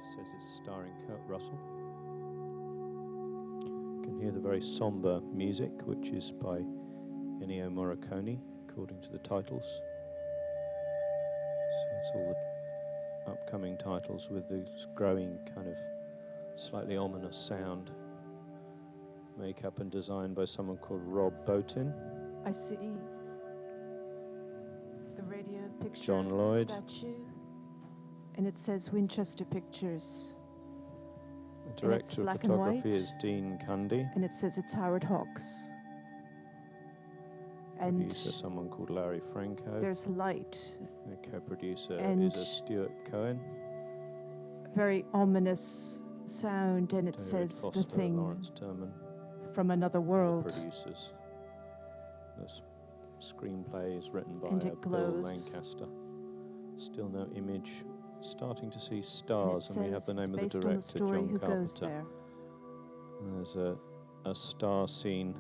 says it's starring Kurt Russell. You can hear the very somber music, which is by Ennio Morricone, according to the titles. So it's all the upcoming titles with this growing kind of slightly ominous sound. Makeup and design by someone called Rob Bottin. I see the radio picture John Lloyd. statue, and it says Winchester Pictures. The director of black and photography white. is Dean Cundy. And it says it's Howard Hawks. And Producer, someone called Larry Franco. there's light. The co-producer and is a Stuart Cohen. Very ominous sound, and it David says Foster, the thing Lawrence Terman. from another world. Producers. The screenplay is written by And it Bill glows. Lancaster. Still no image. Starting to see stars, and and it we have the says name of it's the based on the director, story John Who Goes Carpenter. There. And there's a star scene.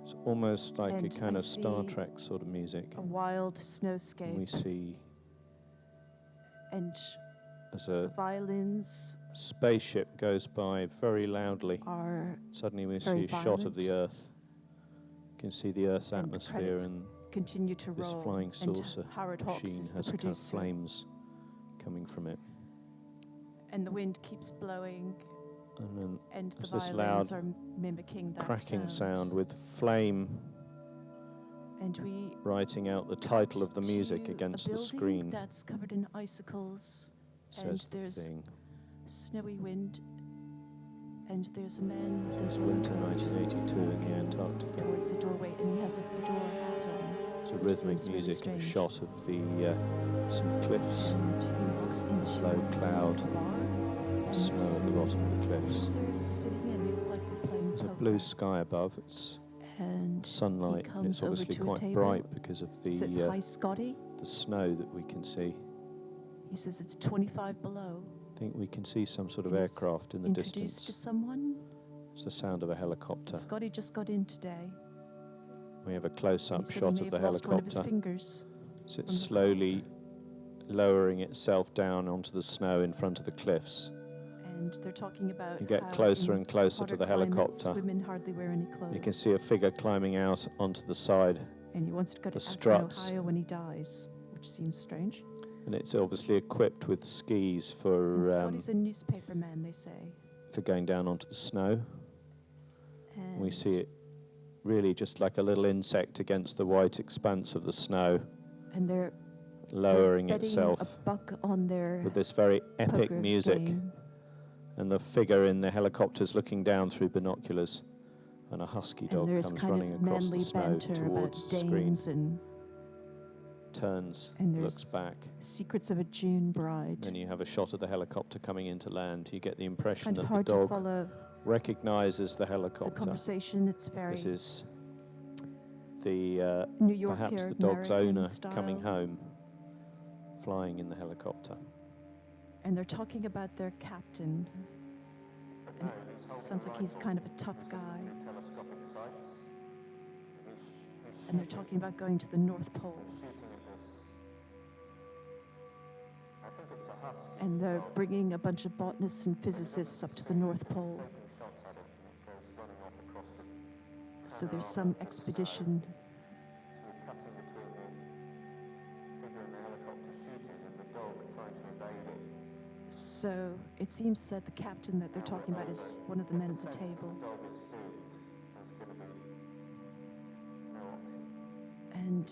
It's almost like And a kind I of Star see Trek sort of music. A wild And we snowscape, see and as the a violins spaceship goes by very loudly. are Suddenly we very see a shot of the violent. Earth. You can see the Earth's And the atmosphere, credits and continue to this roll. flying and saucer Howard Hawks machine is the has kind of producer. flames coming from it. And the wind keeps blowing, And then and the there's this violins loud are mimicking that cracking sound with flame And we writing out the cut title of the to music a against the building screen, that's covered in icicles, says and the there's thing. snowy wind, and there's a man with It's an winter overcoat 1982 in the walking Antarctica. towards the doorway, and he has a fedora hat on. It's a which rhythmic seems really music and a strange. shot of the some cliffs, And he walks into low cloud, some bar, and snow there's at the bottom of the cliffs. officers sitting, and they look like they're playing There's a poker. blue sky above. It's And sunlight, he and it's comes over obviously to a quite table, bright because of says, the "Hi, Scotty." snow that we can see. He says it's 25 below. I think we can see some sort of And he's aircraft in the Introduced to distance. someone. It's the sound of a And helicopter. Scotty just got in today. We have a And close-up he said shot he of may the have lost one of his helicopter. fingers. So it's from the slowly lowering itself down onto the snow in front of the cliffs. And they're talking about You get how closer in and closer hotter to the climates, helicopter. women hardly wear any clothes. You can see a figure climbing out onto the side, And he wants to go to the Akron, struts. Ohio when he dies, which seems strange. and it's obviously equipped with skis And for Scotty's a newspaper man, they say. going down onto the snow. And We see it really just like a little insect against the white expanse of the snow, And they're lowering betting itself a buck on their with this very epic poker music. game. And the figure in the helicopter's looking down through binoculars, and a husky And dog there's comes kind running of across the manly snow banter about towards the screen, dames and turns, And looks there's back. secrets of a June bride. Then you have a shot of the helicopter coming into land. You get the It's impression kind of that the hard to dog follow recognizes the the helicopter. conversation. It's very This is the New York perhaps or the dog's American owner style. coming home, flying in the helicopter. And they're talking about their captain. And it sounds like he's kind of a tough guy. And they're talking about going to the North Pole. And they're bringing a bunch of botanists and physicists up to the North Pole. So there's some expedition. So it seems that the captain that they're talking about is one of the men at the table. And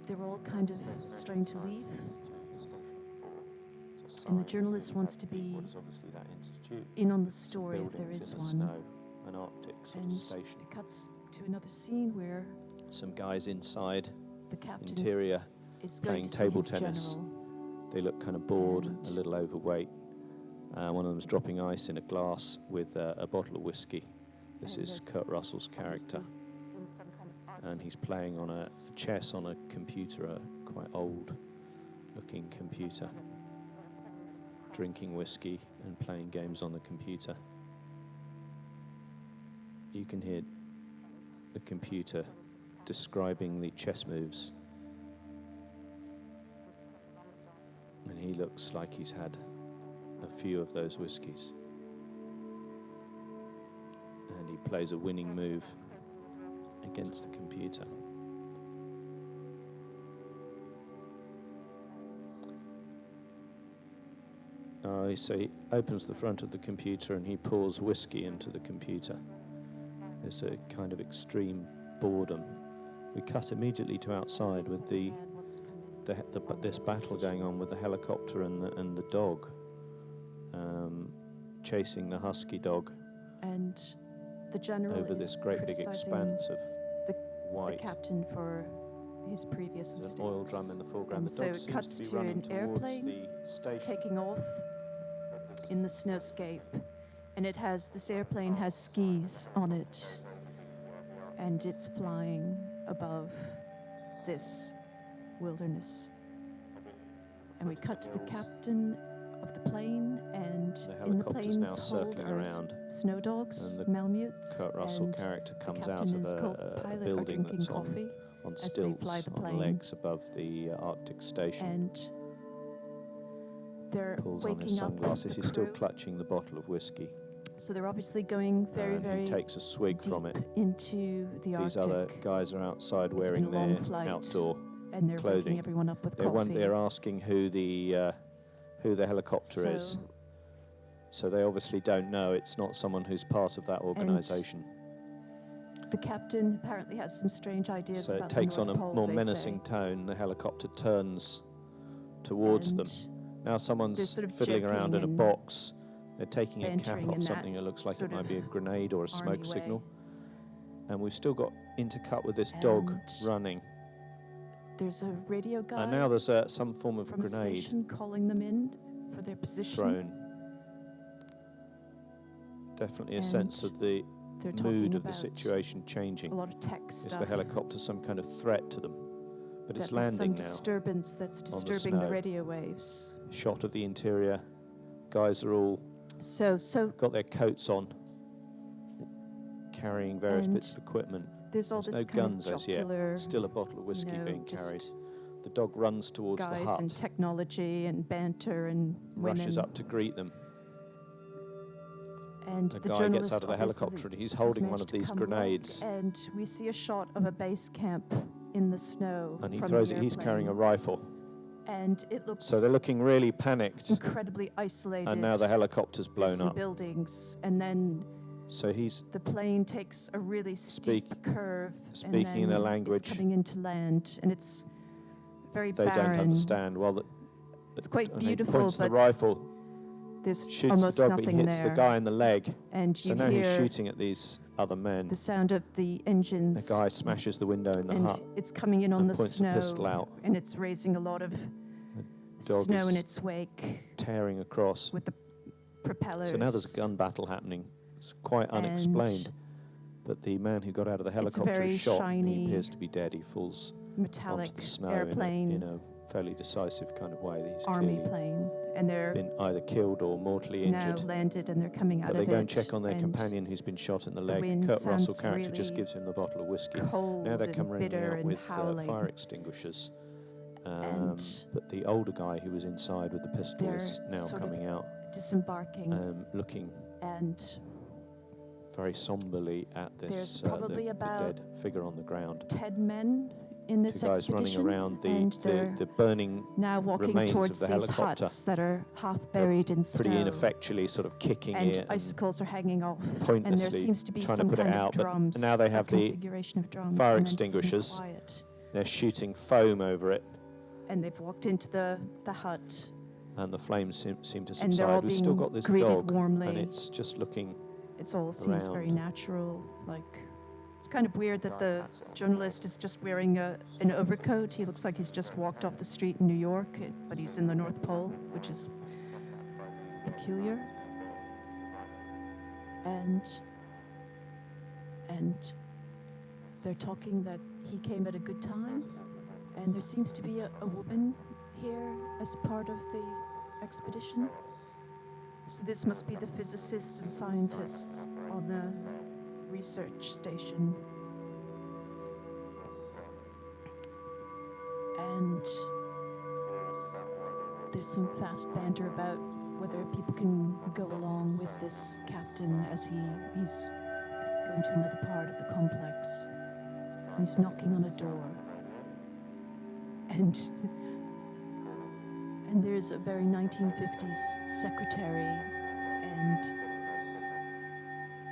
they're all kind of starting to leave. And the journalist wants to be What is obviously that institute? in on the story if there Buildings is in the one. snow, an Arctic sort And of station. it cuts to another scene where Some guys inside, the captain interior, is going playing to see table his tennis. general. they look kind of bored, And- a little overweight. One of them's dropping ice in a glass with a bottle of whiskey. This And is they're Kurt Russell's character, obviously in some kind of Arctic and he's playing on a chess on a computer, a quite old-looking computer, drinking whiskey and playing games on the computer. You can hear the computer describing the chess moves, and he looks like he's had a few of those whiskies. And he plays a winning move against the computer. So he opens the front of the computer and he pours whiskey into the computer. There's a kind of extreme boredom. We cut immediately to outside with this battle going on with the helicopter and the dog, chasing the husky dog, and the general over this great big expanse of white. The captain for his previous mistakes. There's an oil drum in the foreground. And The so dog it seems cuts to be to running an towards airplane the station. taking off in the snowscape, and this airplane has skis on it, and it's flying above this wilderness. And we cut to the captain of the plane, and The in the helicopter's now plane's hold circling are around, snow dogs, and the Malamutes, Kurt Russell and character the comes out captain of and his a co-pilot are building drinking that's coffee on as they stilts fly the on plane. legs above the Arctic station. And they're Pulls on his waking up sunglasses. the He's still crew. clutching the bottle of whiskey. So they're obviously going very, and very he takes a swig deep from it. into the These Arctic. other guys are outside It's wearing been a long their flight, outdoor and they're clothing. waking everyone up with coffee. They're asking who the helicopter is. So they obviously don't know. It's not someone who's part of that organisation. The captain apparently has some strange ideas So about it takes the on North a Pole, more they menacing say. tone. The helicopter turns towards them. And Now they're someone's sort of fiddling around in a joking box. They're taking a cap bantering off in that something that looks like it sort might be a of grenade or a smoke army signal. way. And we've still got intercut with this dog And running. There's a radio guy And now there's some form of from a grenade station calling them in for their position. thrown. Definitely a sense And of the They're talking mood of the about situation a changing. lot of tech Is stuff. the helicopter some kind of threat to them? But it's that there's landing some now. disturbance that's the disturbing the snow. radio waves. Shot of the interior. Guys are all So got their coats on, carrying various And bits of equipment. there's all There's this no kind guns of as yet. jocular Still a bottle of whiskey being just carried. The dog runs towards the guys hut, and technology and banter and rushes women. up to greet them. And The the guy journalist gets out of the obviously helicopter and he's has holding one managed of to these come along, grenades. and we see a shot of a base camp in the snow. And he from throws the it. He's carrying a airplane. rifle. And it looks So they're looking really panicked. incredibly isolated. And now the helicopter's There's blown some up. buildings, and then So he's the plane takes a really steep curve. speaking and in then a language it's coming into land, and it's very they barren. don't understand. It's quite and he beautiful, points the but rifle, there's shoots almost the dog, but he nothing hits there. the guy in the leg. And So you now he's hear shooting at these other men. the sound of the engines. The guy smashes the window in the and hut. it's coming in on and the points a snow, pistol out. and it's raising a lot of Dog snow is in its wake tearing across. with the propellers. So now there's a gun battle happening. It's quite unexplained. But the man who got out of the helicopter very is shot and he shiny, appears to be dead. He falls metallic onto the snow airplane, in a fairly decisive kind of way. He's army clearly plane, and they're been either killed or mortally now injured. landed, and they're coming out But of they it. go and check on their and companion who's been shot in the leg. wind Kurt Russell sounds character just really gives him the bottle of whiskey. cold Now they and come running bitter out and with howling. fire extinguishers. And But the older guy who was inside with the pistol they're is now sort of coming out, disembarking, looking and very somberly at this There's probably the about dead figure on the ground. 10 men in this Two guys running expedition, around and the they're burning, now walking remains of towards the these helicopter. huts that are half buried in snow. pretty ineffectually sort of kicking And it icicles are hanging off, and there pointlessly seems to be trying to some put it kind out, of drums. but now they have a the configuration of drums, fire and then some extinguishers. quiet. They're shooting foam over it, And they've walked into the hut, and the flames seem to and they're all subside. We've still being got this greeted dog, warmly. and it's just looking. It all seems very around. natural. Like, it's kind of weird that the journalist is just wearing an overcoat. He looks like he's just walked off the street in New York, but he's in the North Pole, which is peculiar. And they're talking that he came at a good time, and there seems to be a woman here as part of the expedition. So this must be the physicists and scientists on the research station. And there's some fast banter about whether people can go along with this captain as he's going to another part of the complex. And he's knocking on a door. And there's a very 1950s secretary, and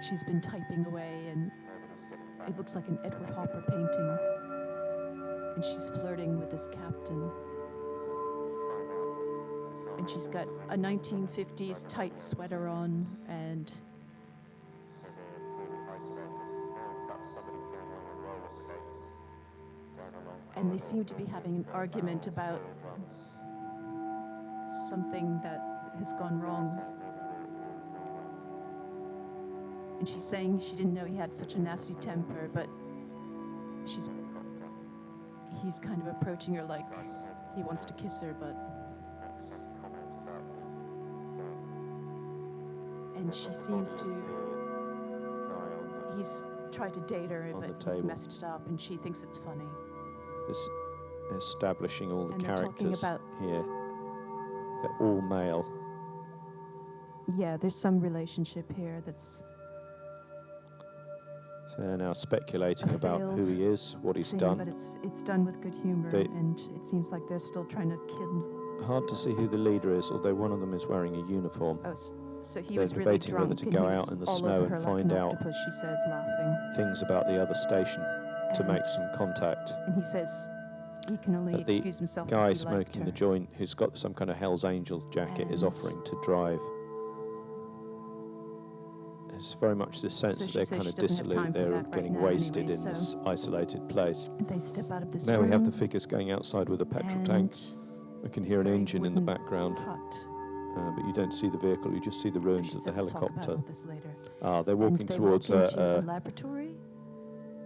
she's been typing away, and it looks like an Edward Hopper painting. And she's flirting with this captain. And she's got a 1950s tight sweater on, and they seem to be having an argument about something that has gone wrong. And she's saying she didn't know he had such a nasty temper, but he's kind of approaching her like he wants to kiss her, but... And she seems to... He's tried to date her, but he's messed it up, and she thinks it's funny. It's establishing all the And characters they're here. They're all male. Yeah, there's some relationship here that's... So they're now speculating about who he is, what he's done. But it's done with good humor, and it seems like they're still trying to kill... Hard to see who the leader is, although one of them is wearing a uniform. Oh, so he They're was really debating drunk, whether to and go he was out in the all snow over and her like find an out octopus, she says, laughing. things about the other station to make some contact. And he says he can only But the excuse himself guy because he liked smoking her. the joint, who's got some kind of Hell's Angels jacket, is And- offering to drive. It's very much this sense So that she they're says kind she of doesn't have dissolute, time for they're that right getting now wasted anyway, in this so- isolated place. They step out of this Now room. we have the figures going outside with a petrol tank. We can it's hear an very engine in the wooden background, hut. but you don't see the vehicle, you just see the So ruins she of the said we'll talk helicopter. about this later. They're walking And they towards walk into a an laboratory,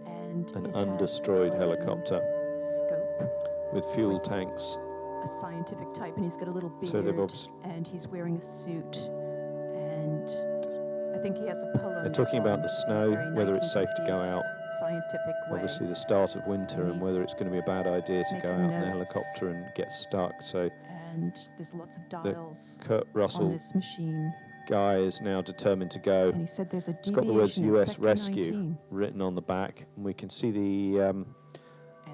and it had undestroyed helicopter scope, with fuel tanks. a scientific type, and he's got a little beard, So they've obviously- and he's wearing a suit, and I think he has a polo. They're talking about the snow, very whether it's safe to go 1950s out. Scientific way. Obviously the start of winter, and whether it's going to be a bad idea to go out making in a notes. helicopter and get stuck. So And there's lots of dials Kurt on Russell this machine. guy is now determined to go. And he said there's a It's got the words deviation in US Sector Rescue 19. written on the back, and we can see the And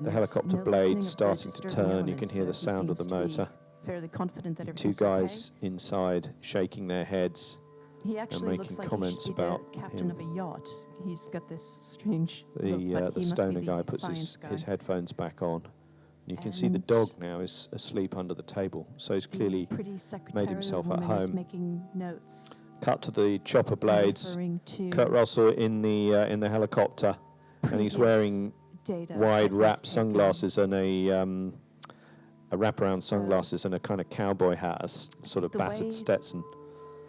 there's helicopter no listening blades of starting to disturbing turn. You can elements, hear the so he sound of the seems to be motor. Fairly confident that Two everything's guys inside shaking their heads. okay. He actually making looks like comments he should be about the captain him. of a yacht. He's got this strange look, The but he must be stoner the guy puts science his guy. headphones back on. You can see the And dog now is asleep under the table, so he's The clearly pretty secretary himself at woman is home. making notes. cut to the chopper blades. Referring to Kurt Russell in the helicopter, and he's previous wearing data wide that wrap he's taken. sunglasses and a wraparound So- sunglasses and a kind of cowboy hat, a sort of The battered way Stetson.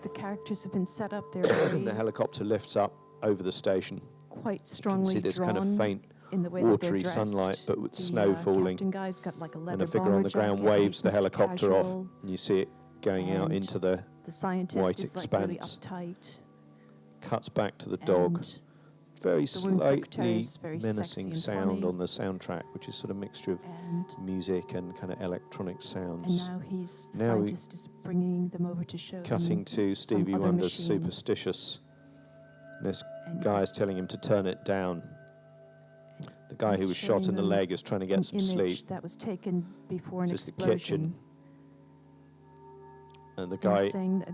The characters have been set up. They're The very helicopter lifts up over the station. quite You can strongly see this drawn kind of faint in the way that they're watery dressed. sunlight, but with The, snow falling. Captain guy's got like a leather And the figure bomber on the ground jacket. waves He's the most helicopter off, casual. and you see it going out And into the The scientist white is like really expanse. uptight. cuts back to the dog. And Very the women's secretary slightly is very sexy menacing and sound funny. on the soundtrack, which is sort of mixture of And music and kind of electronic sounds. now the Now we- scientist is bringing them over to show Cutting them to Stevie other Wonder's machine. Superstitious. This and guy he's is telling him to turn it down. The guy who he's was shot showing in the them leg is trying to get an some image sleep. that was taken before an This is the explosion. kitchen. And the And guy he's saying that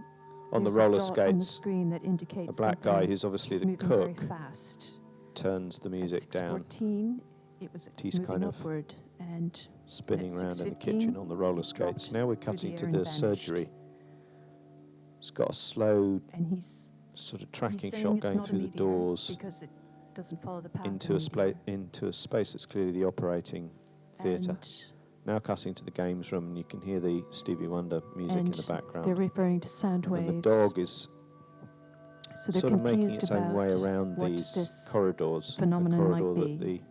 on the there's a roller dot on the skates, screen that a indicates black guy something who's obviously is the moving very cook, fast. turns the At music down, 6:14, it was He's moving kind of upward, and spinning at around in the 6:15, kitchen on the roller it dropped skates. Now we're through the cutting air to and the vanished. surgery. It's got a slow he's sort of he's tracking saying shot it's going not a through the meteor doors because it doesn't follow the path into of a, meteor. into a space that's clearly the operating theatre. And Now cutting to the games room, and you can hear the Stevie Wonder music in And the they're background. referring to sound And waves. the dog is so they're sort of making confused its own about way around what these this corridors. phenomenon the might corridor be. that the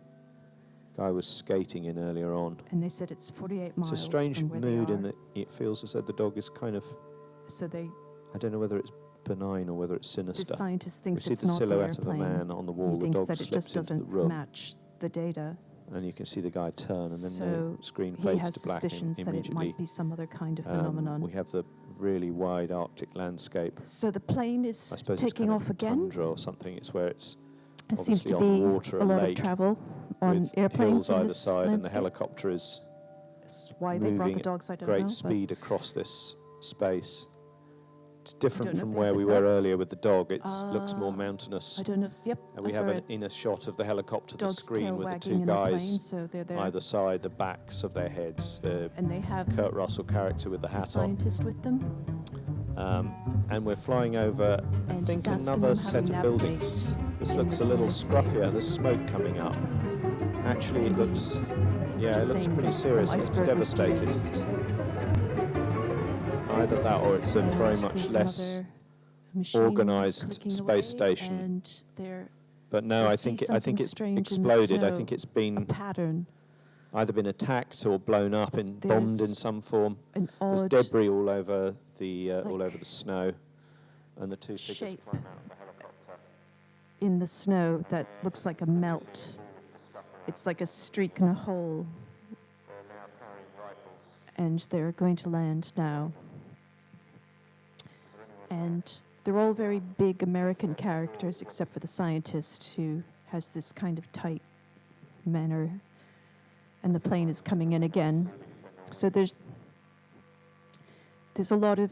guy was skating in earlier on. And they said it's 48 miles It's a strange from where mood they in are. that it feels as though the dog is kind of, So they, I don't know whether it's benign or whether it's the sinister. scientist We thinks see it's the not the silhouette of a airplane. man on the wall. He The thinks dog that it slips just into the doesn't room. match the data. And you can see the guy turn, and then So the screen he fades has to black suspicions that it immediately. might be some other kind of phenomenon. We have the really wide Arctic landscape. So the plane I is suppose taking it's kind off of again. tundra or something. It's where it's It seems obviously to on be water, a lot lake of travel on with airplanes hills in either this side, and the landscape. helicopter is That's why they brought moving the at dogs, I don't great know. speed across this space. It's don't different know from if they where have we the were note. earlier with the dog. It looks more I mountainous. don't know. Yep. And we I have saw an it. inner shot of the helicopter, the Dog's screen tail with the wagging two in a plane, guys so they're there. either side, the backs of their heads, the And they have Kurt Russell character with the the hat on. scientist with them. And we're flying over, I And think, he's asking another them how set to of buildings. navigate This in looks a this little landscape. scruffier. There's smoke coming up. Actually, it looks, He's yeah, it just looks saying pretty that some serious. It looks iceberg was devastated. produced. Either that or it's a And very much there's less another machine organised clicking space away, station. And there But no, I I see think something it's strange in the exploded. I snow. think it's a been pattern, either been attacked or blown up and bombed in There's some form. an There's odd debris all over the like snow, and the two figures shape climb out of the helicopter. in the snow that looks like a melt. It's like a streak and a hole, They're now carrying rifles. and they're going to land now. And they're all very big American characters, except for the scientist, who has this kind of tight manner. And the plane is coming in again. So there's a lot of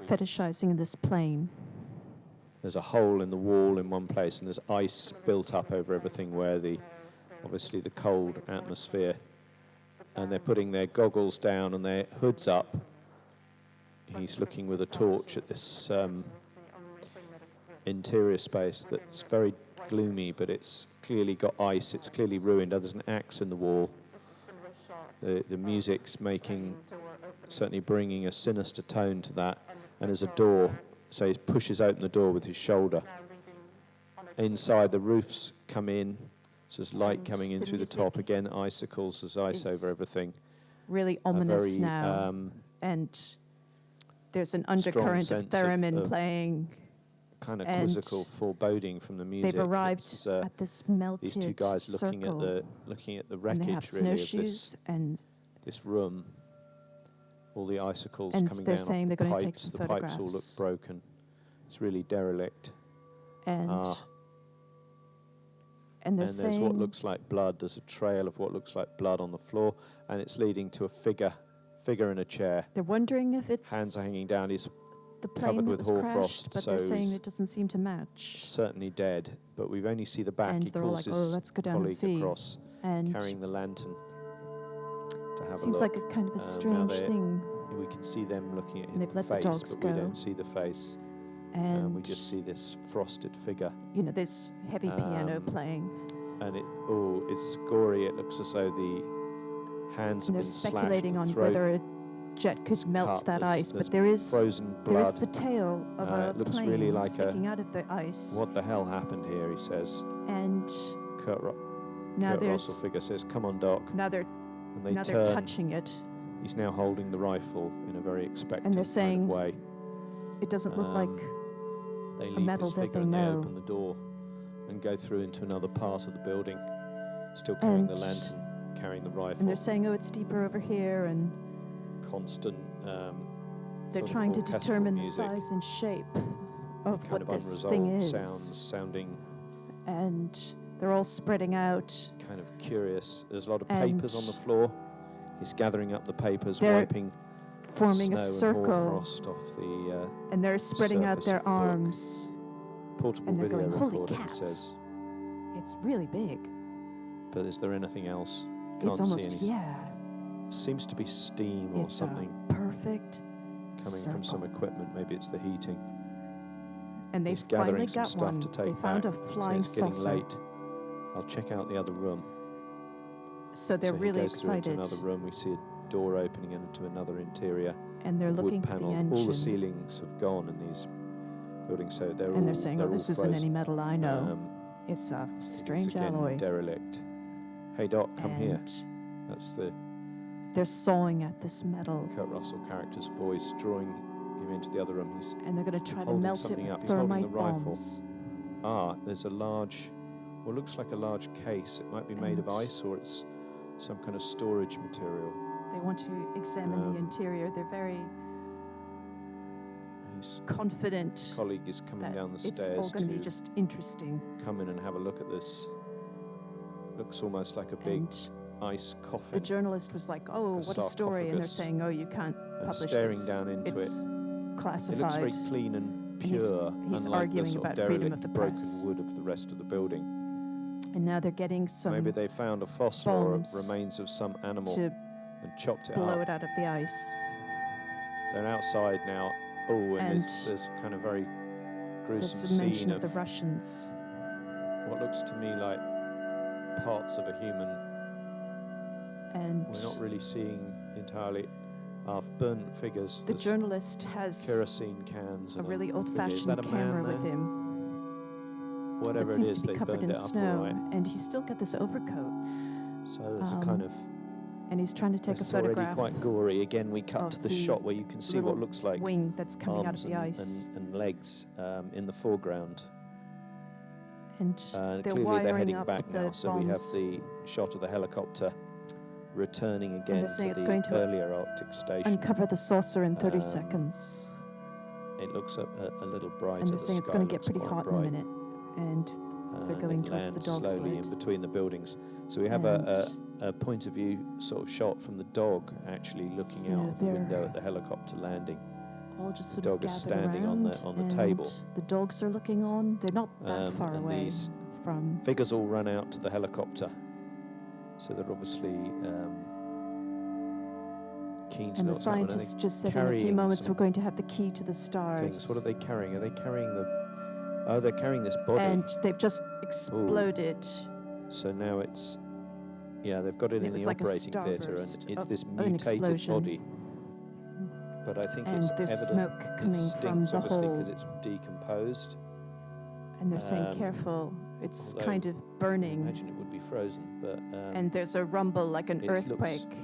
fetishizing this plane. There's a hole in the wall in one place, and there's ice built up over everything where obviously the cold atmosphere, and they're putting their goggles down and their hoods up. He's looking with a torch at this interior space that's very gloomy, but it's clearly got ice, it's clearly ruined. There's an axe in the wall. The music's certainly bringing a sinister tone to that, and there's a door, so he pushes open the door with his shoulder. Inside, the roofs come in, so there's light And coming in the through the music top. Again, icicles, there's ice is over everything. Really ominous now. And there's an undercurrent of sense theremin of playing. kind of And quizzical foreboding from the music. They've arrived It's, at this melted these two guys looking circle. at the And they have wreckage really of snowshoes, and this room. All the icicles And coming they're down saying off they're the gonna take pipes. some The pipes all look photographs. broken. It's really derelict. and Ah. and they're And there's saying what looks like blood. There's a trail of what looks like blood on the floor, and it's leading to a figure in a chair. they're wondering if it's Hands are hanging down. He's the covered plane that with was hoarfrost, crashed, but they're so saying he's it doesn't seem to match. certainly dead, but we only see the back. And He they're all calls like, "Oh, his let's go down and colleague see." across, And carrying the lantern to have it seems a look. like a kind of a now strange they're- thing. We can see them looking at And they've his let the face, dogs but we go. don't see the face. And We just see this frosted figure. this heavy piano playing. And it's gory. It looks as though the hands have And they're been slashed. speculating the on throat whether a jet could melt cut, that there's- ice, there's but there is frozen there is blood. the tail of a It looks plane really like sticking out of the ice. What the hell happened here? He says. And Kurt now Russell there's figure says, "Come on, Doc." now they're And they now they're turn. touching it. He's now holding the rifle in a very expectant And they're kind saying of way. It doesn't look like They leave metal this that figure they and they know. open the door and go through into another part of the building, still carrying the And- lantern, carrying the rifle. and they're saying, "Oh, it's deeper over here," and Constant. they're sort of trying to orchestral determine the music, size and shape of kind what of this unresolved thing is. sounds sounding And they're all spreading out. kind of curious. There's a lot of And papers on the floor. He's gathering up the papers, they're wiping forming a snow and circle, hoarfrost off the and they're spreading out surface their of the book. arms. portable And they're video going, "Holy recorder, he cats." says. It's really big. But is there anything else? Can't It's see almost anything. yeah. Seems to be steam or It's something a perfect coming from some circle. equipment. Maybe it's the heating. And they He's finally gathering some got stuff one. to take They found back. a flying so it's saucer. getting late. I'll check out the other room. So they're so he really goes through excited, into another room. We see a door opening into another interior. and they're wood looking for the panelled. engine. All the ceilings have gone in these buildings, so they're all. And they're saying, "Oh, all this isn't any frozen. metal I know. Um, It's a it's strange again alloy." derelict. Hey Doc, come here. And That's the they're sawing at this metal, Kurt Russell character's voice, drawing him into the other room. He's and they're going to try to holding melt it something with up. He's holding the thermite rifle. bombs. there's a large. what looks like a large case. It might be made of And- ice, or it's some kind of storage material. They want to examine the interior. They're very His confident colleague is coming that down the it's stairs all going to be to just interesting. come in and have a look at this. Looks almost like a big And ice the coffin. journalist was like, "Oh, what a story!" And they're sarcophagus. saying, "Oh, you can't And publish staring this. down into It's it. classified." It looks very clean and he's- pure, he's unlike arguing the sort about of freedom derelict of the broken press. wood of the rest of the building. And now they're getting some Maybe they found a fossil or bones remains of some animal to and chopped it blow up. it out of the ice. They're outside now. Oh, and And there's kind of very gruesome There's a mention scene of the Russians. what looks to me like parts of a human. And We're not really seeing entirely burnt figures. the There's journalist has kerosene cans a and really figure. Is old-fashioned that a man camera with there? him Whatever that it seems is, to be they covered burned in it up all snow, right. and he's still got this overcoat, So there's a Um, kind of. and he's trying to take a It's already photograph quite gory. Again, we cut of to the the shot where you can see what little looks like wing that's coming out of arms the ice, and legs in the foreground. and they're Clearly they're wiring heading up back the now, so we have bombs. the shot of the helicopter returning again saying to it's the going to earlier Arctic station. Uncover the saucer in 30 Um, seconds, It looks a little brighter. and they're the saying it's sky going to get looks pretty quite hot bright. in a minute, and they're And going it towards the lands dog slowly sled. in between the buildings. So we have a And- point of view sort of shot from the dog actually looking You know, out the they're- window at the helicopter landing. All just the sort of dog is gathered standing around, on the and table. the dogs are looking on. They're not that far and away these from. figures all run out to the helicopter. So they're obviously keen to And know the what's happening. scientists just said in a few carrying moments some we're going to have the key to the stars. Things. What are they carrying? Are they carrying they're carrying this body. And they've just exploded. So now they've got it And in it was the like a operating theatre, and starburst it's of this an mutated explosion. body. But I think And it's there's evident smoke it coming from stinks, the obviously, hole. because it's decomposed. And they're saying, Um, careful, it's although kind of I burning. imagine it would be frozen, but And there's a rumble like an it looks earthquake.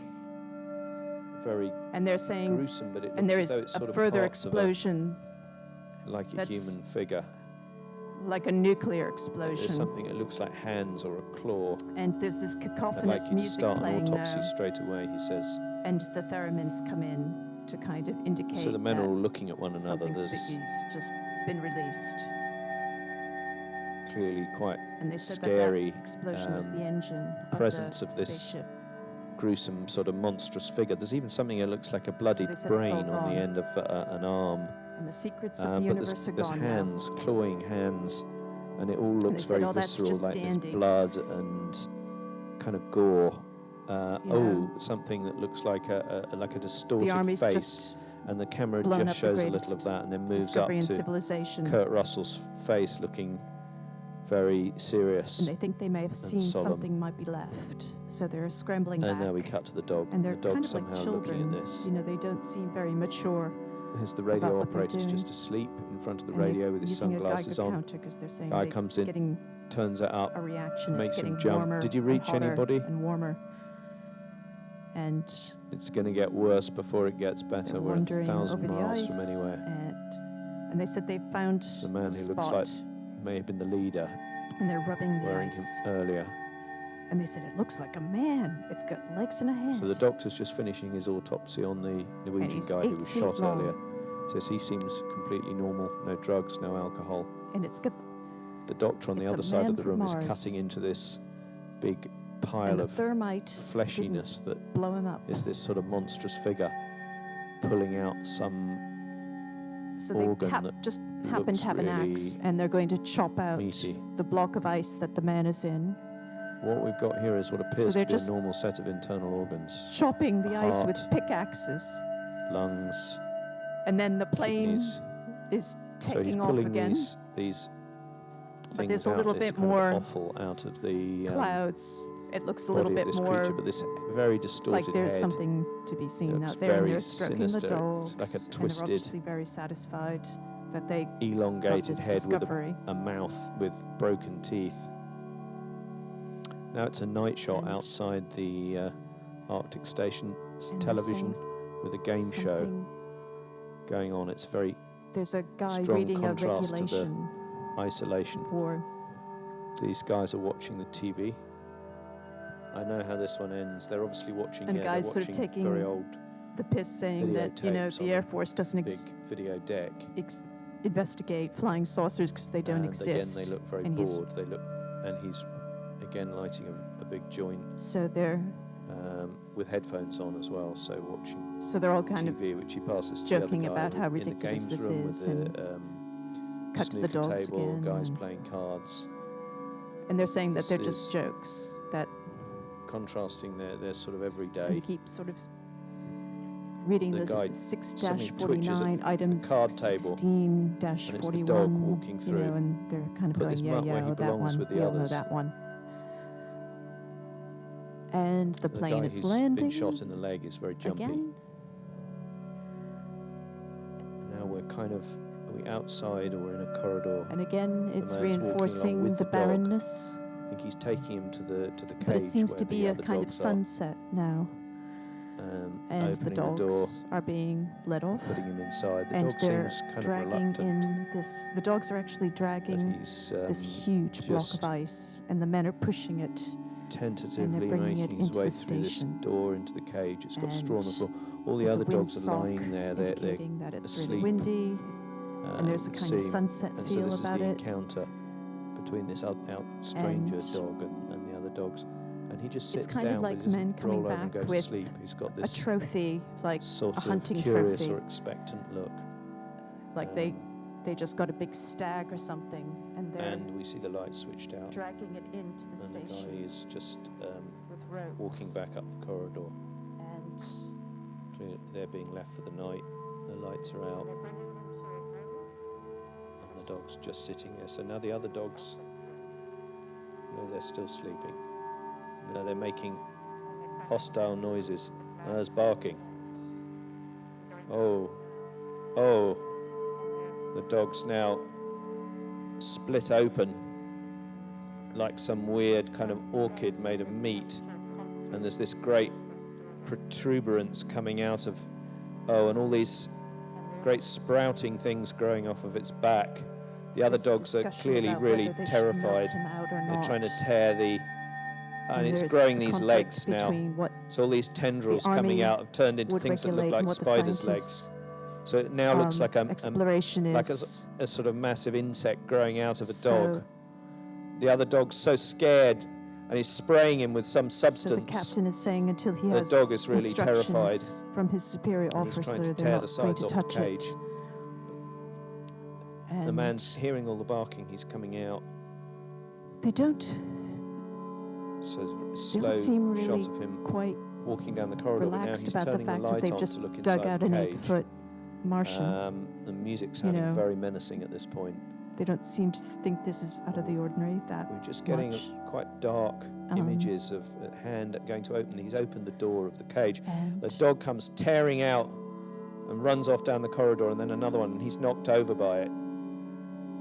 very And they're saying, gruesome. But it and looks there as though is it's a sort of further parts of explosion, like a that's human figure. like a nuclear There's explosion. something that looks like hands or a claw. And there's this I'd like cacophonous you to music start an playing autopsy now. straight away, he says. And the theremins come in to kind of indicate So the men are that all looking at one another. something There's spooky's just been released. clearly quite And they said scary that explosion was the engine presence of of the this spaceship. gruesome sort of monstrous figure. There's even something that looks like a bloody they said it's all brain on gone. the end of an arm. And the secrets of the But universe are there's gone hands, clawing hands, and it all looks said, very "Oh, that's visceral, just like dandy." there's blood and kind of gore. know. Something that looks like a now. distorted The army's face, just and the camera blown just up the shows a little of greatest that, and then moves up discovery in to civilization. Kurt Russell's face, looking very serious. And they think they may have seen solemn. something might be left. So they're scrambling And back. now we cut to the dog. And they're the dog's kind of somehow like looking children. at this. You know, they don't seem very mature. Here's the about radio what they're operator's just doing. asleep in front of the And they're radio with his using sunglasses a Geiger on. counter because they're saying Guy they're comes in, getting turns it up. a reaction. makes It's him getting jump. warmer. Did you and reach hotter anybody? And warmer. And It's going to get worse before it gets better. they're We're wandering 1,000 over the miles ice. from anywhere. And they said they found It's the man the who looks spot, like may have been the leader, and they're rubbing the wearing him ice. earlier. And they said it looks like a man. It's got legs and a hand. So the doctor's just finishing his autopsy on the Norwegian he's guy 8 who was feet shot long. earlier. Says he seems completely normal, no drugs, no alcohol. And it's got The doctor on the It's a other side man of the from room is Mars. cutting into this big and pile the of thermite fleshiness that blow him up. is this sort of monstrous figure pulling out some So they organ that just happen looks to have an really axe, and they're going to chop out meaty. the block of ice that the man is in, What we've got here is what appears they're to be a just normal set of internal organs. chopping the ice with Heart. pickaxes. Lungs, And then the plane kidneys. is So he's taking off pulling again. these But things there's a out, little this bit kind of more offal out of the Clouds. It looks a body little of bit this more creature, but this very distorted like there's head. something to be seen looks out there, and very they're stroking sinister. the It's dogs. like a and twisted- they're obviously very satisfied that they got elongated this head with discovery. a mouth with broken teeth. Now it's a night shot And- outside the Arctic station. It's And they're television saying with a game show something- going on. It's very There's a guy strong reading a contrast to the regulation isolation. for These guys are watching the TV. I know how this one ends. They're obviously watching. And they're guys sort of watching taking very old the piss, saying that, you know, videotapes the on Air a Force doesn't big video deck. investigate flying saucers because they don't And exist. again, they look very and bored. And he's again lighting a big joint. So they're with headphones on as well. So watching. So they're all kind TV, of which he passes to joking the other about guy how in the ridiculous games this room is, with and the, cut to the snooker dogs table, again. guys playing cards. And they're saying that This they're just is jokes. That contrasting their sort of and everyday. you keep sort of reading The this guy 6-49 items, card table, 16-41. and it's the dog walking you through. know, and they're kind of Put this going, mutt where he that belongs one. with the We all know others. that one. And the The plane guy is who's landing been shot in the leg is very jumpy. again. Now we're kind of, are we outside or we're in a corridor? And again, The it's man's walking along reinforcing with the the dog. barrenness. I think he's taking him to the cage. But it seems where to be the a other kind of dogs are. sunset now. And the Opening dogs are being let off. Putting him inside. The And dog they're seems kind of dragging reluctant. in this. The dogs are actually But dragging he's this huge block just of ice, and the men are pushing it. tentatively bringing it making his into way the through this station. door into the cage. It's got straw on the And floor. All the there's a other dogs are windsock lying there. They're indicating that it's asleep. really windy, and there's a kind of seem- sunset and so feel this about is the it. encounter between this out stranger And dog and the other dogs. And he just It's sits kind of down, like but he doesn't men coming roll over and back go to with sleep. He's got A this trophy, like sort a hunting of curious trophy, or expectant look. like they just got a big stag or something, and they're And we see the lights switched out. dragging it into the And the station guy is just with ropes. walking back up the corridor. And Clearly they're being left for the night. The lights are out. And the dog's just sitting there. So now the other dogs, no, they're still sleeping. No, they're making hostile noises. And there's barking. Oh. The dog's now split open like some weird kind of orchid made of meat. And there's this great protuberance coming out of, and all these great sprouting things growing off of its back. The other there's a dogs are discussion clearly about really whether they should terrified. melt him out or They're trying to not. tear the, and it's there's growing a these conflict legs now. between what So all these tendrils the coming army out have turned into would things that look regulate like and what the spiders' legs. scientists' So it now looks like exploration like is. a sort of massive insect growing out of a So- dog. The other dog's so scared, and he's spraying him with some So the substance. captain is saying until he The has dog is really instructions terrified. from his superior And he's officer, trying to they're tear not the going sides to off the touch it. cage. And The man's hearing all the barking. He's coming out. they don't So there's a they all slow seem really shot of him quite walking down the corridor. But now relaxed he's about the turning the fact that light they've on just to look dug inside out the an cage. 8-foot Martian. The music's you sounding know. very menacing at this point. They don't seem to think this is out of the ordinary that We're just getting much. quite dark images of a hand going to open. He's opened the door of the cage. And The dog comes tearing out and runs off down the corridor, and then another one, and he's knocked over by it.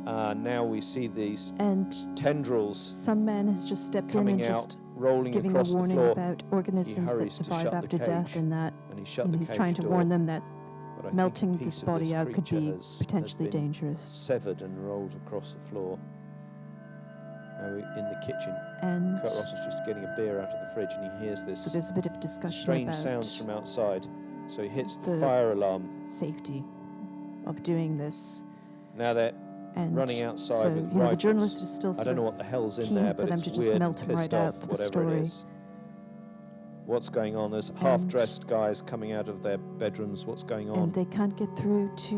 Now we see these and tendrils some man has just stepped in and coming out, just rolling giving a across the warning floor, about organisms that hurries to survive shut the after death, cage, and that and he shut you know, the he's cage trying to door. warn them that But I think melting a piece this of body out could creature be has potentially been dangerous. severed and rolled across the floor. Now we're in the kitchen. And Kurt Russell's just getting a beer out of the fridge, and he hears so this there's a bit of discussion strange about sounds from outside. So he hits the the fire alarm. safety of doing this. Now they're And running outside so, with you know, the rifles. journalist is still I sort don't know of what the hell's in keen there, for but them it's to just weird melt and him pissed right out off, for the whatever story. it is. What's going on? There's half-dressed guys coming out of their bedrooms. What's going on? And they can't get through to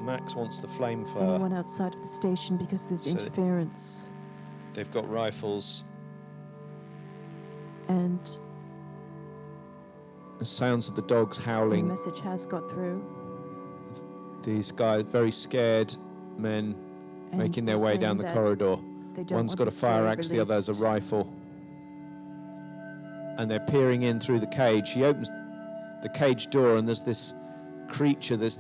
Max wants the flamethrower. anyone outside of the station because there's So interference. They've got rifles. And The sounds of the dogs the howling. message has got through. These guys, very scared men, And making their they're way saying down the that corridor. they don't One's want got the a fire story axe, the other has a released. rifle. And they're peering in through the cage. He opens the cage door, and there's this creature, this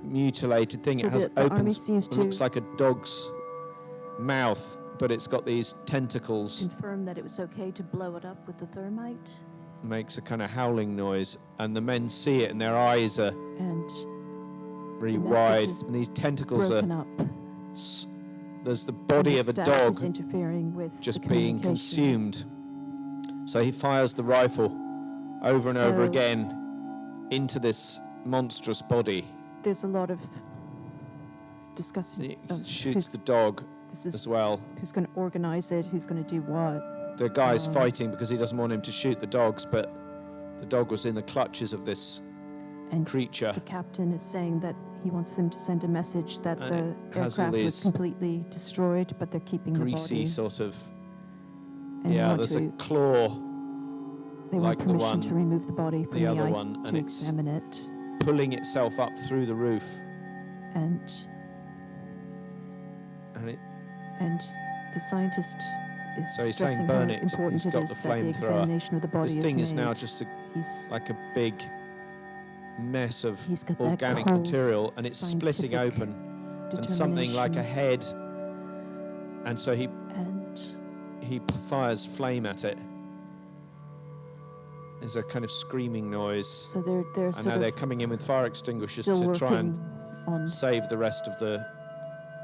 mutilated thing. So it has the army opens, seems it looks to like a dog's mouth, but it's got these tentacles. confirm that it was okay to blow it up with the thermite. Makes a kind of howling noise, and the men see it, and their eyes are And really The message wide, is and these tentacles are broken up. there's the body of a staff dog is interfering with just the being communication. consumed. So he fires the rifle over and over So- again into this monstrous body. There's a lot of discussing. He of shoots the dog this is as well. who's going to organize it, who's going to do what. The guy's Um, fighting because he doesn't want him to shoot the dogs, but the dog was in the clutches of this And creature. the captain is saying that he wants them to send a message that And the it has all aircraft was these completely destroyed, but they're keeping Greasy the body. sort of, And yeah, they want there's a to, claw they like want the permission one- to remove the body from the the other ice one, and to it's- examine it. pulling itself up through the roof. And And the scientist is so he's saying stressing burn how it. important He's it got is the that the flamethrower. examination of the body This is thing made. is now just He's like a big mess of he's got that organic cold material, and it's splitting scientific open, and something like a determination. head. And so he And fires flame at it. There's a kind of screaming noise. so they're And now sort they're of coming in with fire extinguishers still to try working and on save the rest of the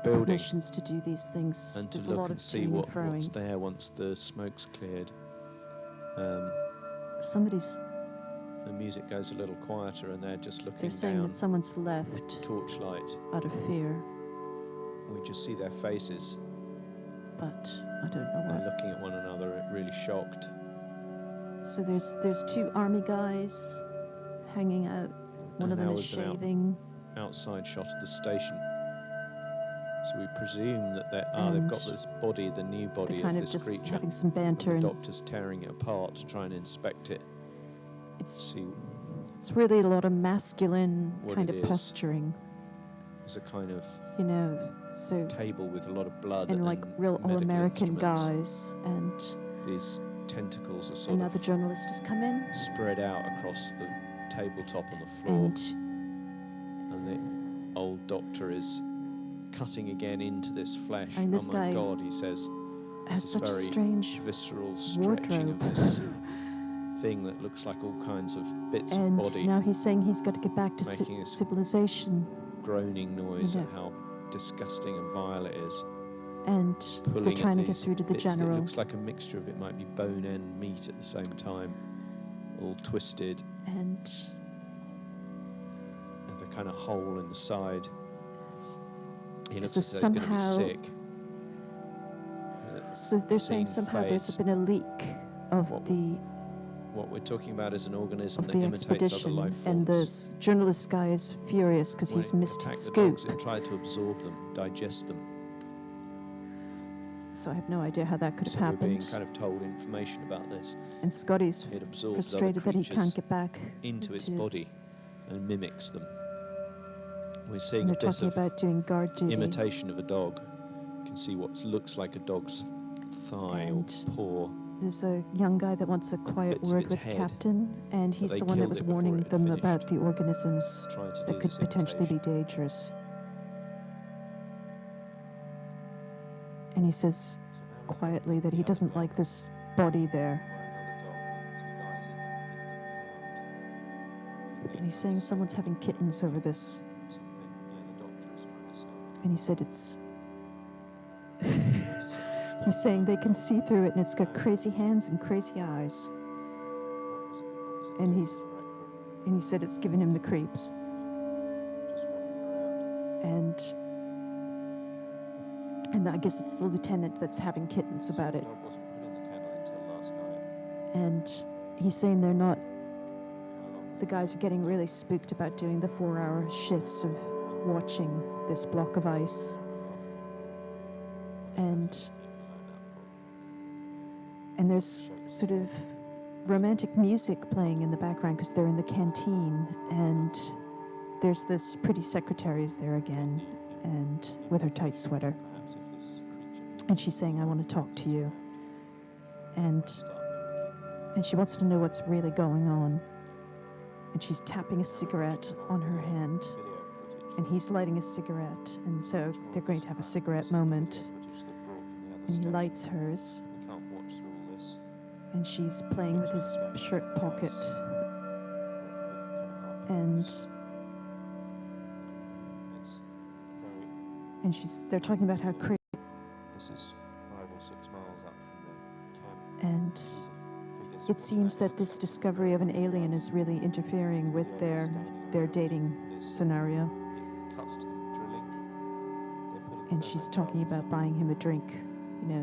building permissions to do these things. and to There's a look lot and of see to and what's froing. there once the smoke's cleared. Somebody's The music goes a little quieter, and they're just looking they're saying down that someone's left torchlight. out of fear, We just see their faces. but I don't know They're what. looking at one another, really shocked. So there's two army guys hanging out. One And of them now is it's an shaving. outside shot of the station. So we presume that they've And got this body, the new body They're of kind of this just creature. having some And banter, the and doctor's tearing it apart to try and inspect it. it's See, it's really a lot of masculine What kind it of is. posturing, there's a kind of you know. So table with a lot of blood and like real medical all-American instruments. guys, and These tentacles are sort another of journalist has come in, spread out across the tabletop on the floor, and and the old doctor is cutting again into this flesh. And this oh my guy God, he says, has this such a very strange visceral stretching wardrobe. of this thing that looks like all kinds of bits And of body, now he's saying he's got to get back to Making us- civilization, groaning noise Yeah. at how disgusting and vile it is. and Pulling they're at trying to get these through to the bits that general. looks like a mixture of, it might be bone and meat at the same time, all twisted, And and the kind of hole in the side. He looks So as though he's going to be somehow- sick. so they're saying Scene somehow there's fades. been a leak of What- the What we're talking about is an organism of that the imitates other expedition, life forms. and the journalist guy is furious because When he's it missed his attacked the scoop. dogs, it tried to absorb them, digest them. So I have no idea how that could have So we're being happened. kind of told information about this. And Scotty's It absorbs frustrated other that he can't creatures get back into its to- body and mimics them. We're seeing And a they're bit talking of about doing guard duty. imitation of a dog. You can see what looks like a dog's thigh And or paw. There's a young guy that wants a quiet Bits of word its with the head. captain, and he's they the one that killed was it before warning it had them finished. about the organisms Trying to do that could this potentially be imitation. dangerous. And he says So now quietly that he the other doesn't dog. like this body there. Another dog, two guys in And he's saying someone's having kittens over this. something. Yeah, the doctor is trying to say. And he said it's. He's saying they can see through it, and it's got crazy hands and crazy eyes. And he said it's given him the creeps. And I guess it's the lieutenant that's having kittens about it. Dog wasn't put in the kennel until last night. And he's saying they're not. How long? The guys are getting really spooked about doing the 4-hour shifts of watching this block of ice. And there's sort of romantic music playing in the background because they're in the canteen, and there's this pretty secretary's there again, and with her tight sweater, Perhaps if this creature and she's saying, "I want to talk to you," and start she wants to know what's really going on, and she's tapping a cigarette on her hand, video footage. and he's lighting a cigarette, and so they're going to have a cigarette moment, and he lights hers. We can't watch through all this. And she's playing with his shirt pocket, and It's very they're talking about how This is 5 or 6 miles up from the camp. And These are figures it seems that this discovery of an alien is really interfering with their dating scenario. cuts to drilling. They're putting And she's talking about buying him a drink,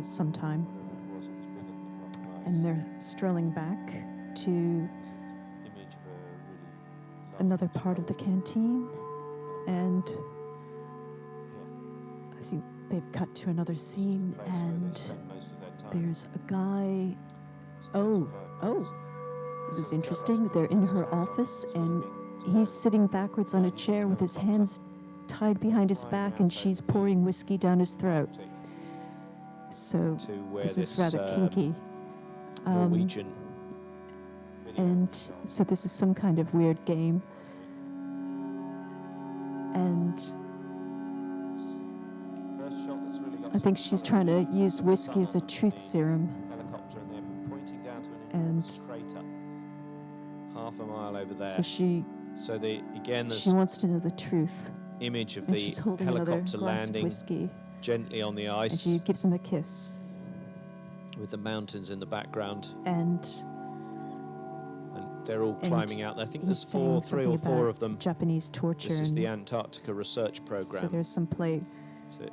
sometime. whatever it was bigger than the rock ice. And they're strolling back to Image of a really another part of the canteen. And I see they've cut to another scene, and there's a guy. Oh, it was interesting. They're in her office, and he's sitting backwards on a chair with his hands tied behind his back, and she's pouring whiskey down his throat. So this is rather kinky. Norwegian. And so this is some kind of weird game. And I think she's trying to use whiskey as a truth serum. Helicopter, and they're pointing down to an And enormous crater, half a mile over there. so she There's wants to know the truth. image of And the she's holding another helicopter glass of landing whiskey, gently on the and ice she gives him a kiss. with the mountains in the background, And and they're all And climbing out there. I think he's there's saying 3 or something 4 about of them. Japanese torture. This is and the Antarctica research so program. there's some play. So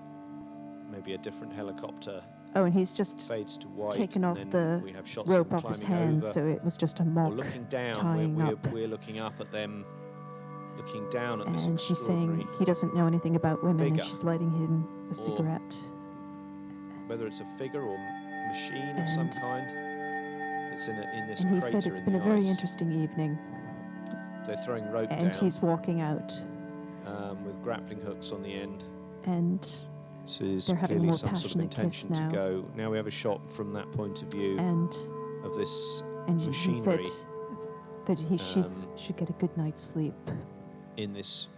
maybe a different helicopter Oh, and he's just fades to white, taken and off then the we have shots rope of off his climbing hands, over. so it was just a Or mock looking down, tying we're up. looking up at them, looking down at this And she's saying extraordinary, he doesn't know anything about women, figure. and she's lighting him a cigarette. whether it's a figure or machine of some And- kind. It's in this And he crater said it's in been the a very ice. interesting evening. They're throwing rope And down he's walking out, with grappling hooks on the end. and This is They're having clearly more some sort of passionate kiss intention to now. go. Now we have a shot from that point of view and of this he said machinery that she should get a good night's sleep. in this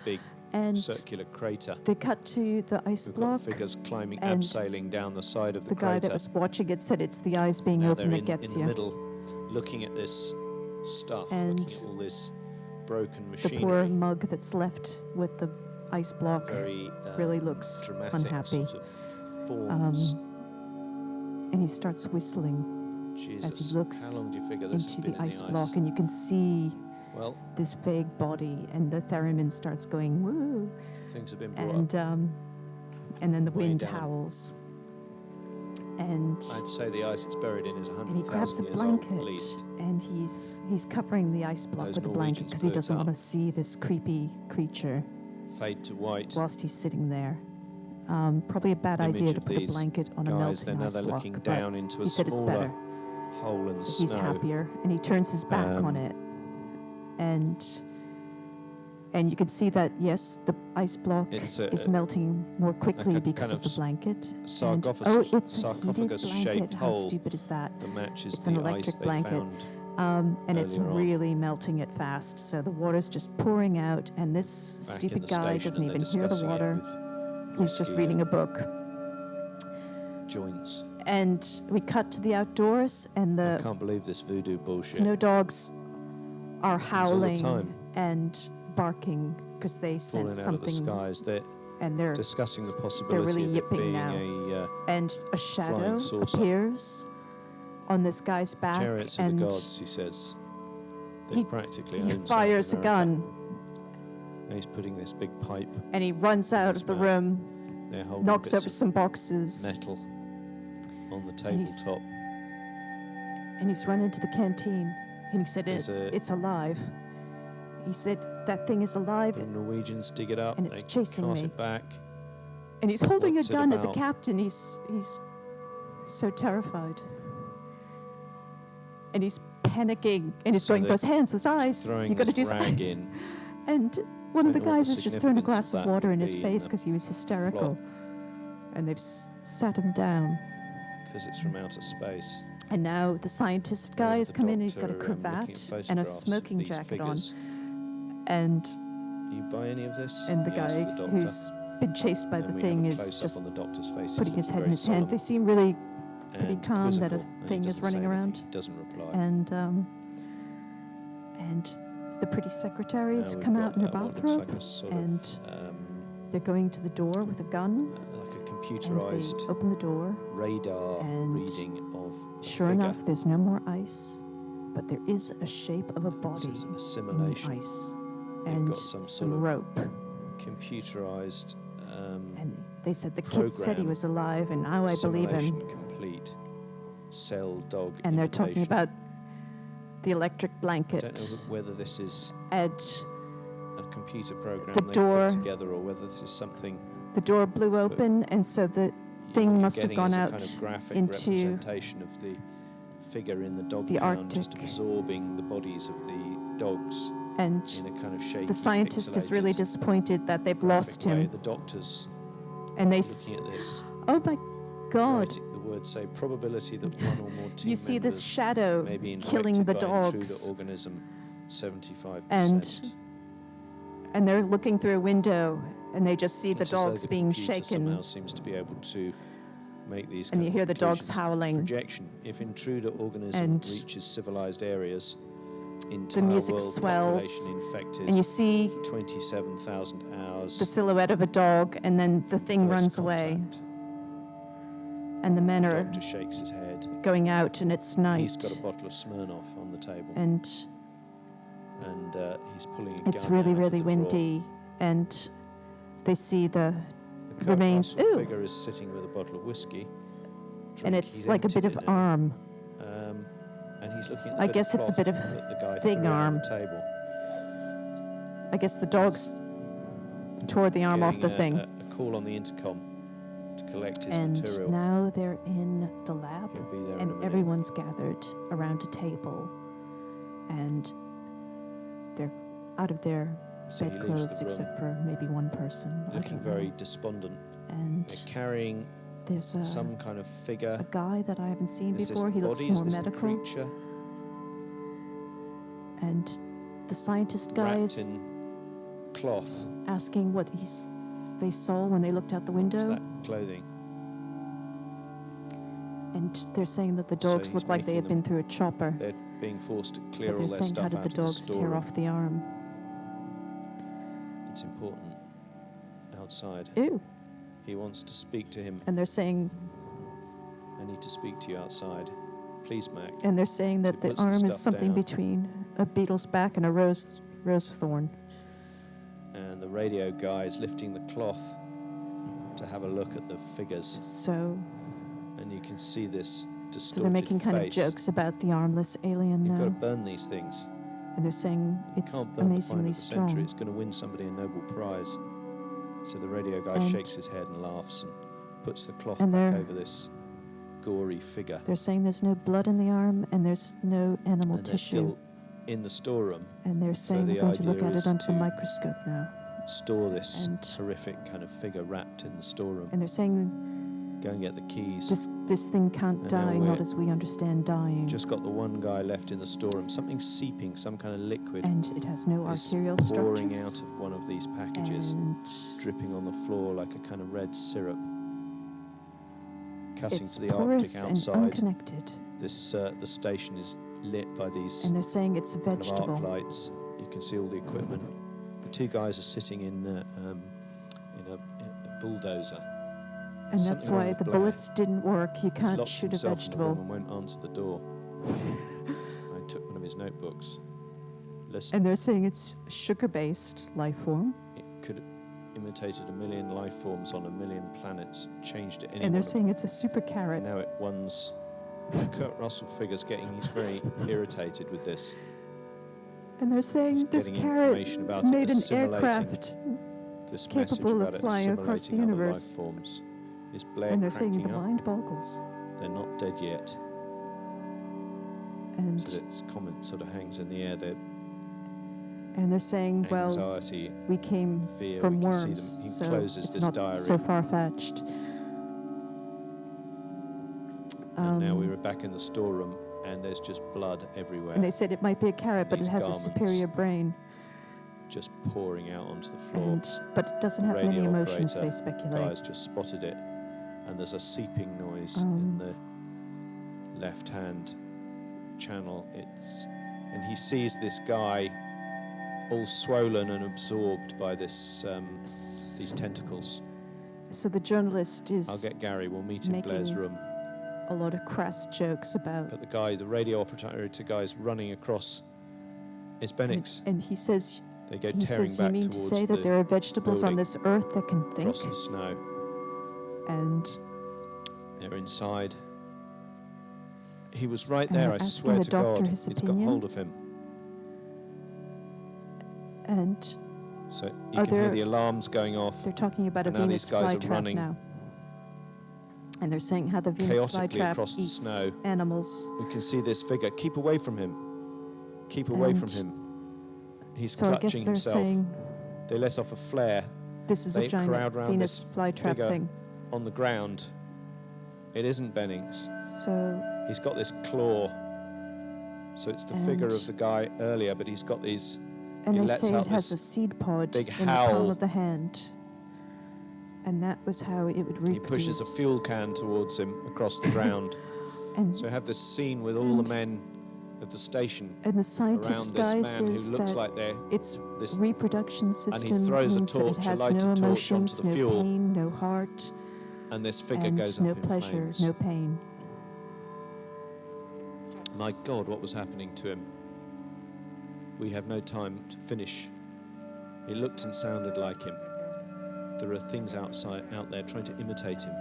big And circular crater. they cut to the ice We've block. got figures climbing, and abseiling down the side of the The guy crater. that was watching it said it's the eyes being Now open they're that gets in you. the middle, looking at this stuff, And looking at all this broken The machinery. poor mug that's left with the ice block Very really looks dramatic unhappy. sort of forms. And he starts whistling Jesus, as he looks how long do you figure this has into been the in ice block, and you can see Well, this vague body, and the theremin starts going woo, things have been brought up. and then the way wind down. howls, and I'd say the ice it's buried in is he grabs 100,000 a years old blanket, at least. and he's covering the ice block Those with a blanket Norwegians because he blew it doesn't up. want to see this creepy creature Fade to white. whilst he's sitting there. Probably a bad Image idea to of put a these blanket on a Guys, melting then now ice they're block, looking but down into a he said it's smaller better. hole in the So he's snow. happier, and he turns his back on it, and you can see that yes, the ice block It's is melting more quickly kind because of of the blanket. sarcophagus- And, it's a heated sarcophagus-shaped blanket. How hole stupid is that? that matches It's the an ice electric they blanket. found And it's earlier on. really melting it fast. So the water's just pouring out, and this back in stupid the guy station, doesn't and even they're hear the discussing it water. with He's just whiskey reading a and book. joints. And we cut to the outdoors, and I the can't believe this voodoo bullshit. snow dogs are all the howling time. and barking because they Falling sense out of the something, skies. They're and they're discussing the possibility really of it yipping being now. a and a shadow saucer. appears on this guy's back, chariots of and the gods, he says. They he- practically he own South fires a America. gun, And he's putting this big pipe, and he runs out his of the mouth. room, they're holding knocks bits over of some boxes, metal on the And he's- tabletop. and he's run into the canteen. And he said, There's it's alive. He said, that thing is alive. The Norwegians dig it up, And it's they chasing cart me. it back. And he's holding a What's it gun at the about? captain. He's so terrified. And he's panicking. And he's So going, they're those hands, those eyes. Throwing You got to this do something. rag in. And one of the Don't know what guys the has just thrown a significance glass of of that water would in his be in face the because he was hysterical. plot. And they've sat him down. Because it's from outer space. And now the scientist guy has The come in and he's got a doctor, looking at cravat and a photographs of smoking these jacket figures. on. And You buy any of this? and the He asks guy the doctor. who's been chased by And the we thing have a is close-up just on the doctor's face. He's putting his looking head in very his hand. solemn They seem really pretty and calm that a quizzical, and he thing is doesn't running say anything. around. He doesn't reply. And the pretty secretary has Now we've come got, out in her what looks bathrobe, like a sort and of, they're going to the door with a gun, like a and computerized they open the door. radar and reading of a Sure figure. enough, there's no more ice, but there is a shape of a body This is in the assimilation. ice, They've and got some some sort of rope. Computerized And they said the kid said he program, was alive, and now I believe him. simulation complete cell dog And they're talking imitation. about the electric I blanket. don't know whether this is And a computer program The they door- put together or whether this is something the door blew open, and so the thing you're must have getting gone as a out kind of graphic into representation of the figure in the dog the pound just Arctic. absorbing the bodies of the dogs and in a kind of shaky, the scientist is really pixelated disappointed that they've graphic lost way. him. The doctors And they looking at this, oh my God, writing the words say probability that one or more team you see this members shadow may be killing infected the by intruder dogs. organism 75%. And they're looking through a window, and they just see the It's as though dogs the being computer shaken, somehow seems to be able to make these and kind you of hear the dogs conclusions. howling. Projection. If intruder organism And reaches civilized areas, entire music world swells, population infected, And you see 27,000 hours. the silhouette of a dog, and then the thing first runs away, contact. and the men are Doctor shakes his head. going out, and it's He's night, got a bottle of Smirnoff on the table, and he's pulling a it's gun really, out of really the drawer. windy, and they see the The remains- Kurt Russell ooh. figure is sitting with a bottle of whiskey. and Drink. it's He's like a bit emptied of it now. arm. And he's looking at the I bit guess it's a cloth bit of that the guy thing threw on arm. the table. I guess the dogs tore the arm off the Getting thing. a call on the intercom to collect his And material. now they're in the lab, He'll be there in a and minute. everyone's gathered around a table, and they're out of their So he leaves bedclothes, the room except for maybe one person. I looking don't know. very despondent. And They're carrying there's some kind of figure. a guy that I haven't seen Is this before. the He looks body? Is more this the medical. creature And the scientist guy wrapped is in cloth? asking what they saw when they looked out the window. Is that clothing? And they're saying that the So dogs he's look like they making had been them- through a chopper. They're being forced to clear But all they're their saying, stuff how did out the of the dogs tear storeroom. off the arm? It's important. Outside. Ew. He wants to speak to him. And they're saying, I need to speak to you outside. Please, Mac. and they're saying So that he the puts the arm is stuff something down. between a beetle's back and a rose thorn. And the radio guy is lifting the cloth to have a look at the figures. So And you can see this distorted they're making kind of face. jokes about the armless alien You've got to now. burn these things. And they're saying it's Can't burn the amazingly find of the century. strong. It's going to win somebody a Nobel Prize. So the radio guy And- shakes his head and laughs and puts the cloth And back they're- over this gory figure. They're saying there's no blood in the arm, and there's no animal And they're tissue. still in the storeroom. And they're saying the they're going to look idea at is it under the to- microscope now. Store this And- horrific kind of figure wrapped in the storeroom. And they're saying Go and get the keys. this thing can't And now die, we're not as we understand dying. Just got the one guy left in the storeroom. Something seeping, some kind of liquid And it has no is arterial pouring structures. out of one of these packages, And dripping on the floor like a kind of red syrup. Cutting it's to the porous Arctic and outside. unconnected. This the station is lit by these And they're saying it's a kind of arc vegetable. lights. You can see all the equipment. The two guys are sitting in a bulldozer. And that's something wrong why with the Blair. bullets didn't work. You He's can't locked shoot a himself in the vegetable. room and won't answer the door. I took one of his notebooks. Listen, And they're saying it's sugar-based life form. it could have imitated a million life forms on a million planets, changed it. And they're saying it's a super carrot. now it one's Kurt Russell figure's he's very irritated with this. And they're saying He's this getting carrot information about it, made an assimilating aircraft. this capable message of about it flying across the assimilating other universe. life forms. Is Blair And they're saying cracking the up? mind boggles. They're not dead yet. And So its comment sort of hangs in the air. Their they're saying, well, anxiety, we came fear. from we can see worms, them. He so closes it's this not diary. so far-fetched. And now we're back in the storeroom, and there's just blood everywhere, And they said it might be a carrot, but it These has a garments. superior brain. just pouring out onto the floor. But it doesn't have many Radio emotions, operator they speculate. Guys just spotted it, and there's a seeping noise Um. in the left-hand channel. And he sees this guy all swollen and absorbed by this these tentacles. So the journalist I'll is get Gary. We'll meet in Blair's room. a lot of crass jokes about. But the radio operator guy is running across. It's Bennings. And he says, They go he tearing says, back you mean to towards say that there are vegetables on building this earth that can think? across the snow. And They're inside. He was right And there, they're I asking swear the to doctor God. his It's got opinion. hold of him. and So you Are can hear there- the alarms going off. they're talking about a And now Venus these guys are flytrap running now. And they're saying how the Venus chaotically flytrap across the eats snow. animals. We can see this figure. Keep away from him. Keep away from And him. He's So I guess clutching they're himself. saying They let off a flare this is They a giant crowd round Venus this flytrap figure. thing. on the ground. It isn't Bennings. So He's got this claw. So it's the figure And- of the guy earlier, but he's got these. and He they lets say out it has this a seed pod big in the palm howl. of the hand. And that was how it would reproduce. He pushes a fuel can towards him across the ground. And, So you have this scene with all And- the men of the station and the around scientist this guy man says who looks that like they're its this. reproduction system throws a means that torch, it a has lighted no torch onto emotions, the no fuel, pain, no heart, And this figure and goes no up in pleasure, flames. no pain. My God, what was happening to him? We have no time to finish. He looked and sounded like him. There are things out there trying to imitate him.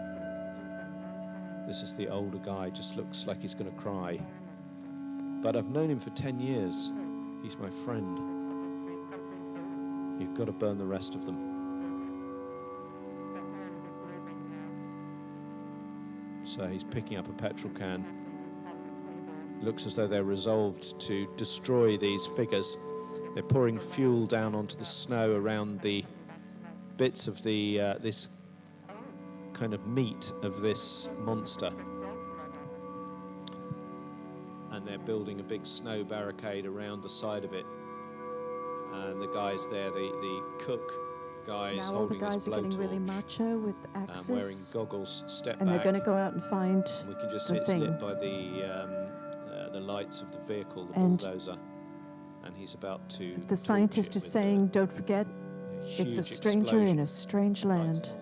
This is the older guy, just looks like he's going to cry. But I've known him for 10 years. He's my friend. You've got to burn the rest of them. So he's picking up a petrol can. Looks as though they're resolved to destroy these figures. They're pouring fuel down onto the snow around the bits of the this kind of meat of this monster. And they're building a big snow barricade around the side of it. And the guys there, the cook guy is Now all the holding this guys are getting really blowtorch. macho with Wearing axes, goggles, step and back. they're going to go out and find. And we can just the see it's thing. lit by the lights of the vehicle, the And bulldozer. And he's about to. The scientist is saying, "Don't forget, it's a stranger in a strange land,"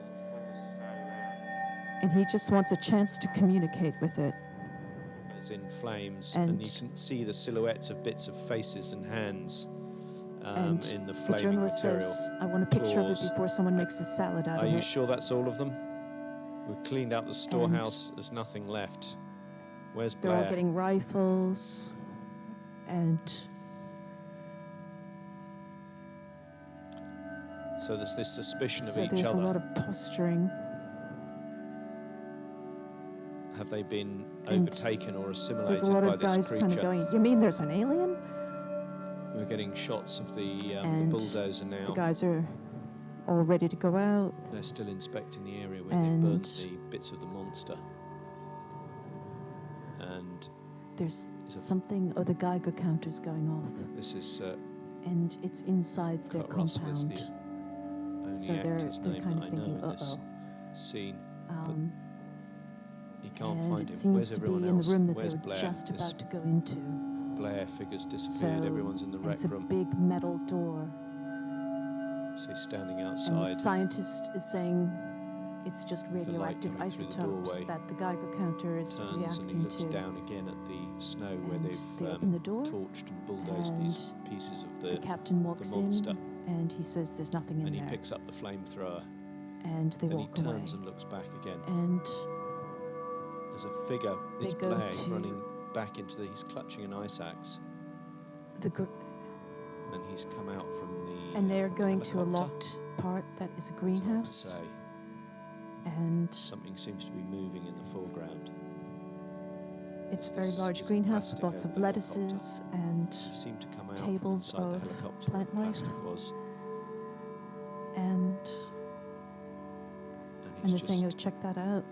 and he just wants a chance to communicate with it. It's in flames, and And- you can see the silhouettes of bits of faces and hands And in the the flaming journalist material. says, "I want a picture of it Claws. before someone makes a salad out Are of you it." sure that's all of them? We've cleaned out the storehouse. There's nothing left. Where's They're Blair? all getting rifles, and So there's this suspicion of so each there's other. a lot of posturing. Have they been And overtaken or There's assimilated a lot by of this guys creature? kind of going, "You mean there's an alien?" We're getting shots of the And bulldozer now. The guys are all ready to go out. They're still inspecting the area where they And- burnt the bits of the monster. And There's Is it- something. Oh, the Geiger counter's going off, this is and it's inside their Kurt Russell is compound. the only So they're actor's name kind that of I know thinking, in this "Uh-oh." scene. He can't And find it him. seems Where's to be everyone in else? the room that Where's they were Blair? just This about to go into. Blair figure's disappeared. Everyone's in the rec it's a room. big metal door. So he's standing And the outside. scientist is saying it's just light radioactive coming through the isotopes doorway. that the Geiger counter is Turns and he reacting looks to. down again at the snow where And they've they open the door, torched and bulldozed these pieces of The the captain walks monster. in, and he says there's nothing in and he there. picks up the flamethrower. And they Then he walk away. turns and looks back again. And There's a figure. They It's go Blair to- running back into he's clutching an ice axe, the gr- and he's come out from the. and they're from the going to a helicopter. locked part that is a It's hard to greenhouse. say. And Something seems to be moving in the foreground. it's a It's very this- large it's greenhouse plastic with lots over of the lettuces and He seemed to come out tables from inside of the helicopter. plant where the life. plastic was, and and they're he's saying, "Oh, just check that out."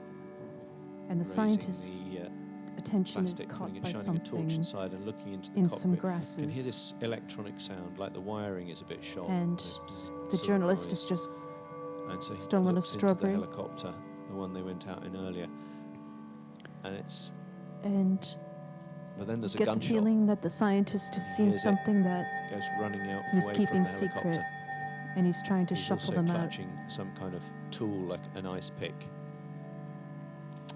And the raising scientist's the, attention is plastic, caught putting by shining a torch something inside and looking into the in cockpit. some You can hear grasses. this electronic sound, like the wiring is a bit shot. And the journalist has just and so he stolen a looks into strawberry. the helicopter, the one they went out in earlier, and it's and But then there's a Get the gunshot. feeling that the scientist has seen Hears it. something that Goes running out he's away keeping from the secret, helicopter. and he's trying to He's shuffle also them out. clutching some kind of tool like an ice pick.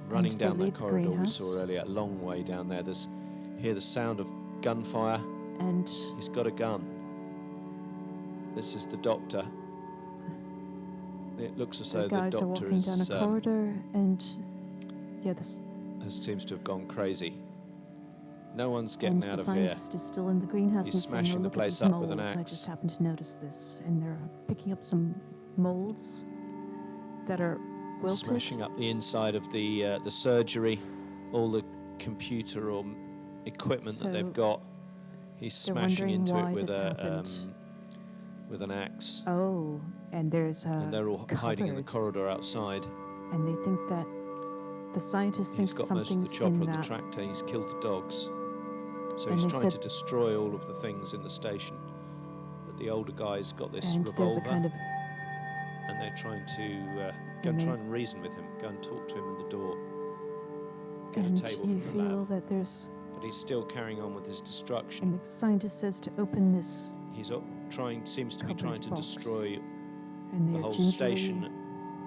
Running And they down that leave the corridor we greenhouse. saw earlier, a long way down there. Hear the sound of gunfire. And He's got a gun. This is the doctor. It looks as the though the guys are doctor walking down is, a corridor, and seems to have gone crazy. No one's and getting the out of here. scientist is still in the greenhouse He's and saying, smashing "Oh, the look at place these up molds. with an I axe. just happened to notice this," and they're picking up some molds that are wilted. Smashing up the inside of the surgery, all the computer or equipment that they've So got. He's they're smashing wondering into it why with this happened. with an axe. Oh, and there's a And they're all hiding in the cupboard, corridor outside. and they think that the scientist He's thinks got most of the something's chopper in and the that. tractor. He's killed the dogs. So And he's they trying to said- destroy all of the things in the station. But the older guy's got this And there's revolver, a kind of and they're trying to go And and they- try and reason with him, go and talk to him in the door, get and a table you from the feel lab. that there's, But he's still carrying on with his destruction. and the scientist says to open this, He's seems to be cupboard trying to box. destroy and the they're whole gingerly. station,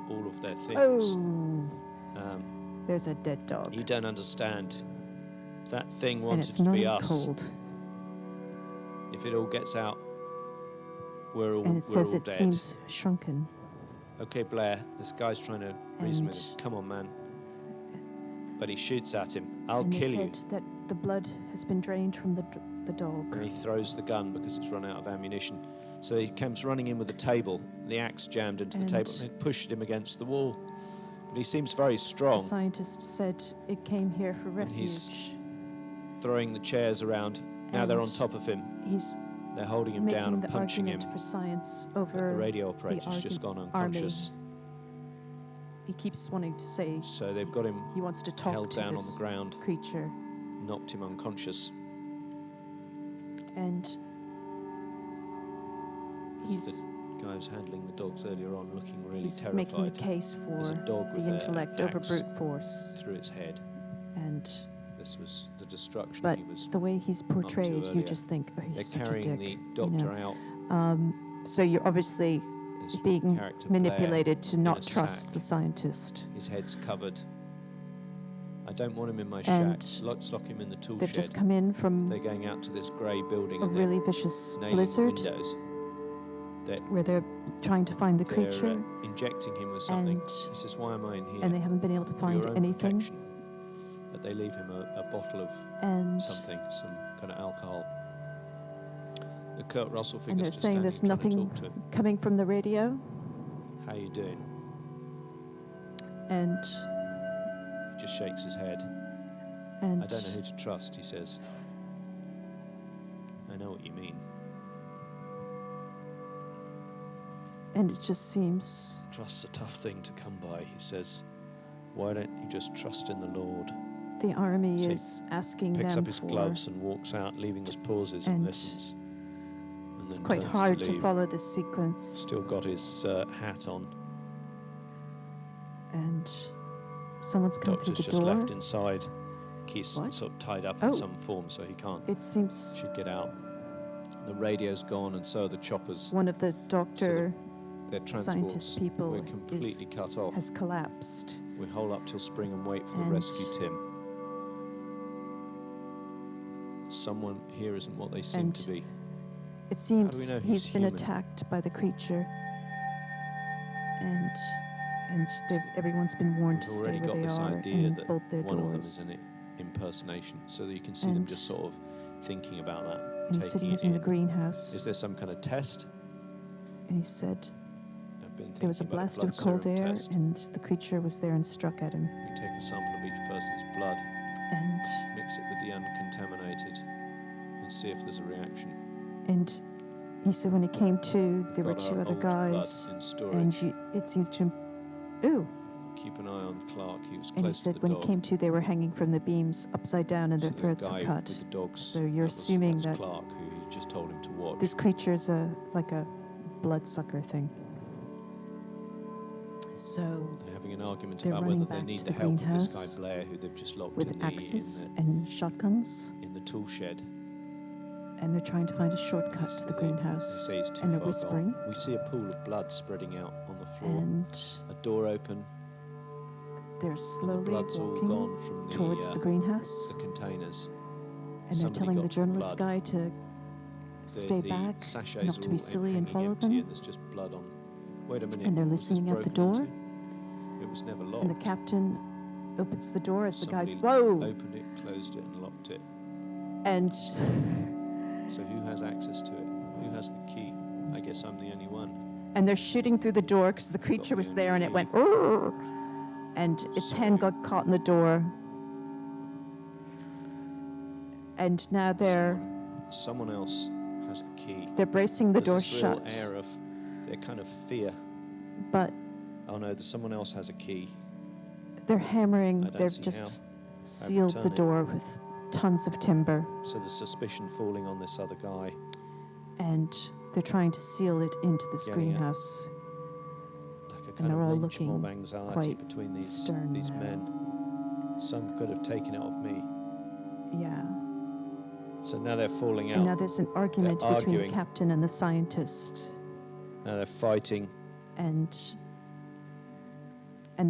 all of their things. Oh, Um, there's a dead dog, you don't understand. That thing and wanted it's to not be even us. cold. If it all gets out, we're all And we're it says all it dead. seems shrunken. Okay, Blair, this guy's trying to reason with him. And- Come on, man. But he shoots at him. I'll and kill they you. said that the blood has been drained from the dog. And he throws the gun because it's run out of ammunition. So he comes running in with the table, the axe jammed into the table, and it pushed him against the wall. But he seems very The strong, scientist said it came here for And he's refuge. throwing the chairs around. Now they're on And top of him. He's They're holding him down making and the punching him. argument for science But over. the radio operator's just gone unconscious. He keeps wanting to say So they've got him he wants to talk held to down on this the ground, creature, knocked him unconscious. and This he's is the guy who's handling the dogs earlier on, looking really he's terrified. making a case There's for a dog with the an intellect over axe brute force, through its head. and This was the destruction but he was. the way he's portrayed, you earlier. just think, oh, They're he's such a carrying dick. the doctor know. out. So you're obviously This being character Blair, manipulated to in not a trust sack. the scientist. His head's covered. I don't want him in my And shack. Let's lock him in the tool They've shed. just come in from They're going out to this grey building a and really vicious they're nailing blizzard windows. where they're trying to find the They're creature, injecting him with something. and He says, "Why am I in here?" and they haven't been able to For find your own anything. protection. But they leave him a bottle of And something, some kind of alcohol. The Kurt Russell and figure's they're just saying standing there's trying to nothing talk to him. coming from the radio, How you doing? and He just shakes his head. and I don't know who to trust, he says. I know what you mean. and it just seems Trust's a tough thing to come by, he says. Why don't you just trust in the Lord? the army So he is asking Picks them up his for. gloves and walks out, leaving us pauses and And listens. And It's then quite turns hard to to leave. follow this sequence, Still got his hat on. and someone's come through Doctor's the just door. left inside. He's What? sort of tied up Oh. in some form, so he can't. It seems Should get out. The radio's gone, and so are the choppers. one of the doctor Their transports. scientist people We're completely cut off. has collapsed, We hold up till spring and wait for the And- rescue team. Someone here isn't what they seem And to be. it seems know he's he's been human? attacked by the creature, and everyone's been warned We've to stay already where got they this are idea and that bolt their one of them is doors. an impersonation, so that you can see them And- just sort of thinking about that, And he said taking he was it in the in. greenhouse, Is there some kind of test? and he said I've been there was a thinking about blast blood of cold serum air, test. and the creature was there and struck at him. We take a sample of each person's blood, And mix it with the uncontaminated, and see if there's a reaction. and he said when he came to, there were Got two our other old blood guys, in storage. and it seems to him. Ooh! Keep an eye on Clark. He was And he close to said the when dog. he came to, they were hanging from the beams upside down, and So their the throats guy were cut. with the dogs, So you're that's assuming that Clark, who he just told him to watch. this creature is like a bloodsucker thing. So They're having an argument they're about running whether they back need to the the help of this guy greenhouse Blair, who they've just locked with in axes and shotguns, in the tool shed. and they're trying to find a shortcut to the They greenhouse. say he's too And they're far whispering. gone. We see a pool of blood spreading out on the floor. And A door open. they're And the slowly blood's all walking gone from towards the greenhouse. the containers. And they're Somebody telling the got journalist blood. guy to stay the back, sachets not to are be all silly and hanging follow empty them. And there's just blood on. Wait a minute. And they're was this listening at the broken door. into? It was never locked. And the captain opens the door as Somebody the guy, whoa! opened it, closed it, and locked it. And So who has access to it? Who has the key? I guess I'm the only one. they're shooting through the door because the creature was there, and it went, "Rrr," and its hand got caught in the door. And now Someone else has the key. they're bracing the door There's this real shut, air of their kind of fear. but Oh no, someone else has a key. they're hammering. I don't They've see just how. sealed the turn it. door with tons of timber, So there's suspicion falling on this other guy. and they're trying to seal it into this Getting it. greenhouse. Like a And kind they're of all lynch mob looking anxiety quite between these stern now. men. Some could have taken it off me. Yeah. So now they're falling And now out. there's an argument between the arguing. captain and the scientist, Now they're fighting. and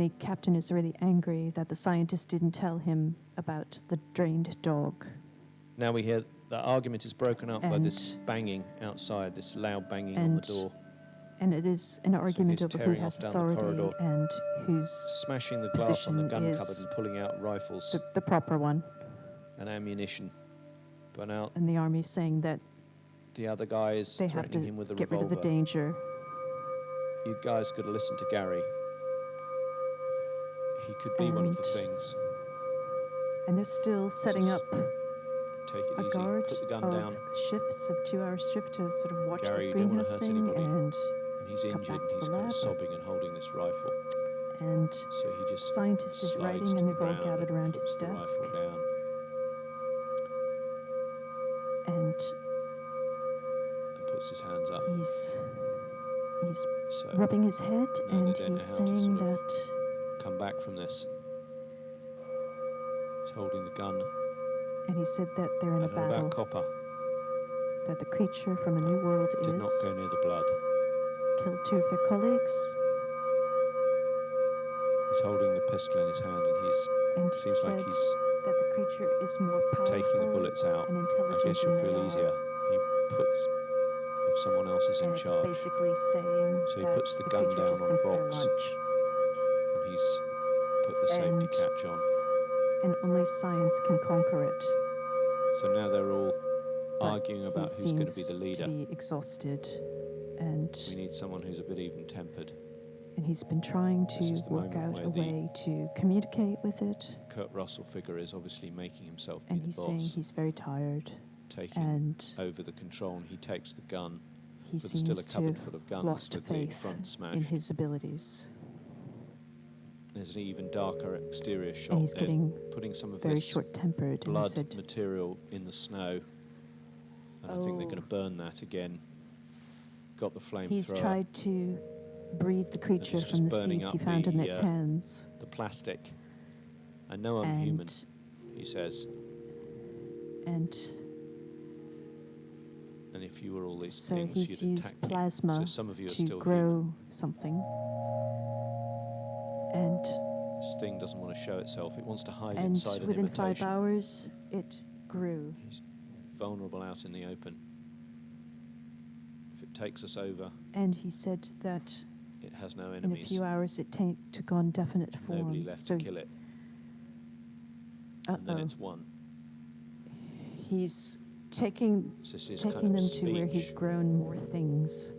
the captain is really angry that the scientist didn't tell him about the drained dog. Now we hear the argument is broken up by And- this banging outside, this loud banging on the And door. And it is an argument he's over who tearing has off down the authority corridor. and who's Smashing the glass on the position gun is cupboard and pulling out rifles the proper one. and ammunition. But now And the army's saying that the other guy is they have threatening to him with a get rid revolver. of the danger. You guys got to listen to Gary. He could be one of the And- things. And they're still setting Just up Take it a easy. guard Put the gun of down. shifts of 2-hour shift to sort of watch Gary, this you don't wanna greenhouse hurt thing, anybody. and And he's come injured. back to He's the kind lab. of sobbing and holding this rifle. and So he just scientist is slides writing, to and the they've all ground gathered and around puts his the desk, rifle down and and puts his hands up. he's So rubbing his head, they and don't know he's how to saying sort of that, come back from this. He's holding the gun. and he said that they're in a And about battle, Copper. that the creature from a new world Did not is go near the blood. killed 2 of their colleagues, He's holding the pistol in his hand, and and he seems said like he's that the creature is more powerful taking the bullets out. and I intelligent guess you'll than feel they easier. are. He puts, if someone else is in And it's charge, basically saying So he that puts the the gun creature down just on a thinks they're box. lunch, and he's put the safety And- catch on. and only science can conquer it. So now they're all But arguing about he who's going to be seems the leader. to be exhausted, and We need someone who's a bit even-tempered. he's been trying This to is the work moment out where a the- way to communicate with it, Kurt Russell figure is obviously making himself be and the he's boss, saying he's very tired, taking and over the control, and he takes the gun. he But there's still a seems to cupboard have full of guns lost with the faith front in smashed. his abilities, There's an even darker exterior shot. and he's They're getting putting some of very this short-tempered, and he blood said, material in the snow, and I think they're Oh. going to burn that again. Got the flamethrower. he's tried to breed the creature he's just from the burning seeds he up found in the, its hands, the plastic. I know I'm human, and he says. and And if you were all these so things, he's you'd used attack me. plasma So some of you are to still grow human. something, and This thing doesn't want to show itself. It wants to hide and inside an within 5 imitation. hours it grew. He's vulnerable out in the open. If it takes us over, And he said that it has no in a enemies. few hours it took on definite form. Nobody left so to kill it. And then uh-oh. it's won. He's taking So this is taking kind them of to where he's speech. grown more things.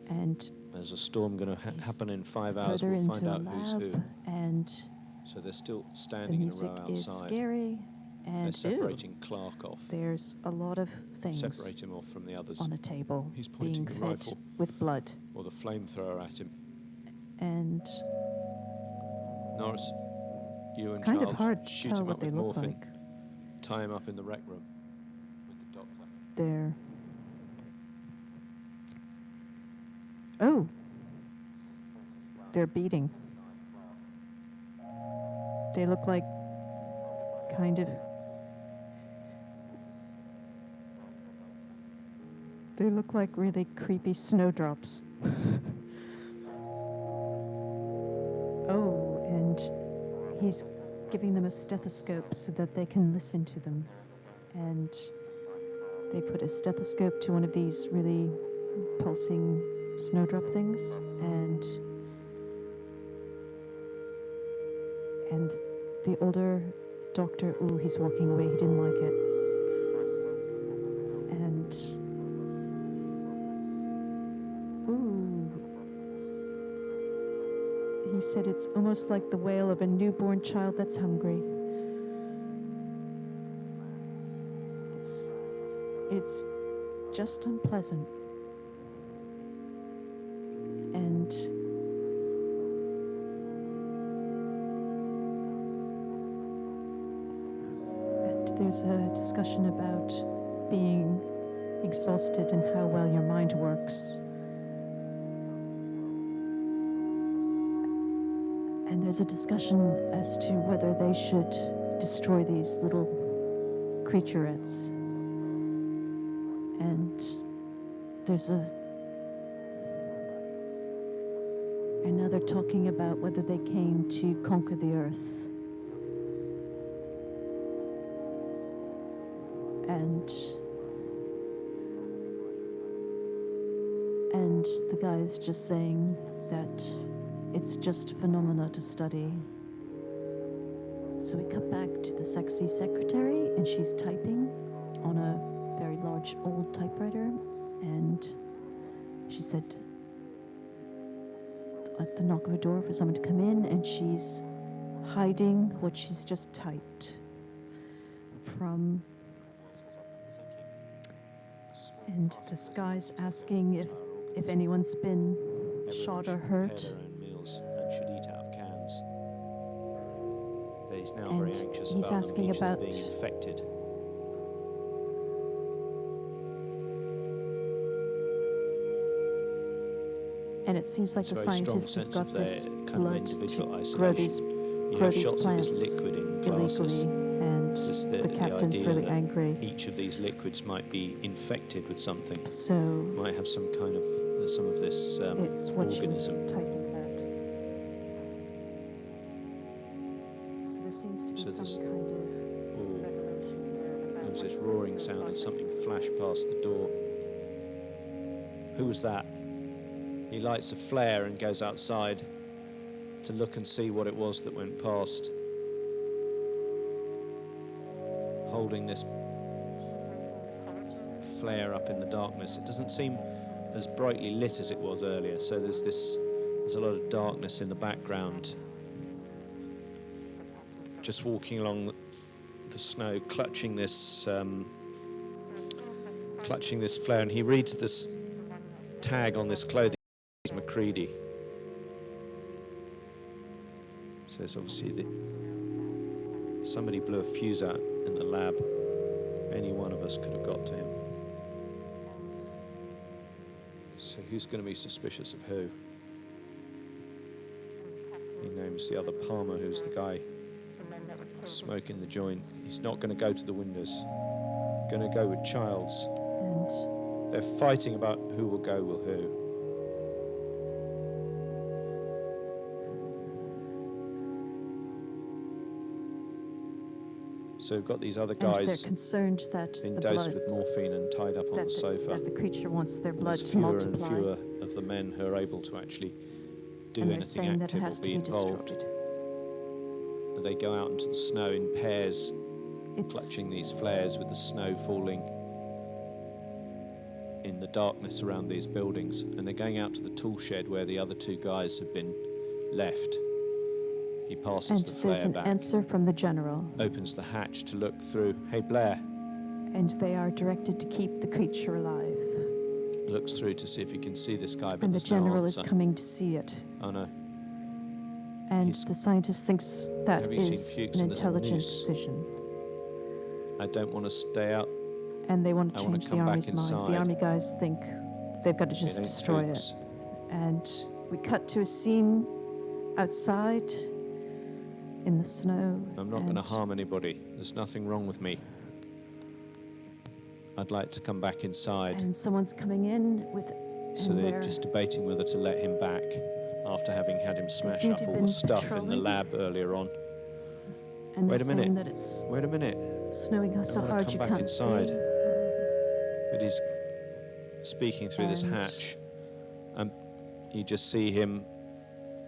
And There's a storm going to he's happen in 5 hours. further We'll into find a out who's who. lab, and So they're still the standing in a music row is outside. scary, They're and separating Clark off. there's a lot of things Separate him off from the others. on a table He's pointing being the fed rifle. with blood. Or the flamethrower at him. And Norris, you it's and kind Charles of hard to shoot tell him what up they with look morphine. like. Tie him up in the rec room with the doctor. They're... Oh, they're beating. They look like kind of... They look like really creepy snowdrops. Oh, and he's giving them a stethoscope so that they can listen to them. And they put a stethoscope to one of these really pulsing snowdrop things, and the older doctor, ooh, he's walking away, he didn't like it. And ooh, he said it's almost like the wail of a newborn child that's hungry. It's just unpleasant. And there's a discussion about being exhausted and how well your mind works. And there's a discussion as to whether they should destroy these little creaturettes. And there's and now they're talking about whether they came to conquer the earth. And the guy is just saying that it's just a phenomena to study. So we cut back to the sexy secretary, and she's typing on a very large old typewriter, and she said at the knock of a door for someone to come in, and she's hiding what she's just typed from. And this guy's asking if anyone's been shot or hurt. Prepare their own meals and should eat out of cans. He's now And very anxious he's about asking them about- being infected. And it seems like It's the a very strong scientist has sense got of their this kind of blood individual to isolation. grow these You grow have these shots of plants this liquid in glasses. illegally, and Just the captain's idea really that angry. Each of these liquids might be infected with something. So Might have some kind of some of this it's what she was organism. typing about. So there seems to be So some this- kind of Ooh, revelation here about there was this what's roaring happening sound and about something this. flashed past the door. Who was that? He lights a flare and goes outside to look and see what it was that went past. Holding this flare up in the darkness. It doesn't seem as brightly lit as it was earlier, so there's a lot of darkness in the background. Just walking along the snow, clutching this flare, and he reads this tag on this clothing. McCready. So it's obviously that somebody blew a fuse out in the lab. Any one of us could have got to him. So who's going to be suspicious of who? He names the other Palmer, who's the guy smoking the joint. He's not going to go to the windows. Going to go with Childs. And They're fighting about who will go with who. So we've got these other and they're guys concerned that being the dosed blood with morphine and tied up on the sofa. that the creature wants their And blood there's to fewer multiply. and fewer of the men who are able to actually do And they're anything saying that it active has or to be be involved. destroyed. They go out into the snow in pairs, It's clutching these flares with the snow falling in the darkness around these buildings. And they're going out to the tool shed where the other two guys have been left. He passes and the there's flare an back, answer from the general, opens the hatch to look through. Hey, Blair. and they are directed to keep the creature alive. Looks through to see if he can see this guy, but And the there's no general is answer. coming to see it. Oh no. And He's- the scientist thinks that Have you seen is Fuchs an and there's a intelligent noose? decision. I don't want to stay out. And they want to I wanna change the come back army's mind. inside. The army guys think they've got to just It ain't destroy Fuchs. it. And we cut to a scene outside in the snow. I'm not going to harm anybody. There's nothing wrong with me. I'd like to come back inside. And someone's coming in with... So they're just debating whether to let him back after having had him smash seem up to have all been the stuff in the patrolling. lab earlier on. And Wait they're a minute. saying that it's Wait a minute. snowing so I wanna hard come you back can't inside. see. But he's speaking through this And- hatch, and you just see him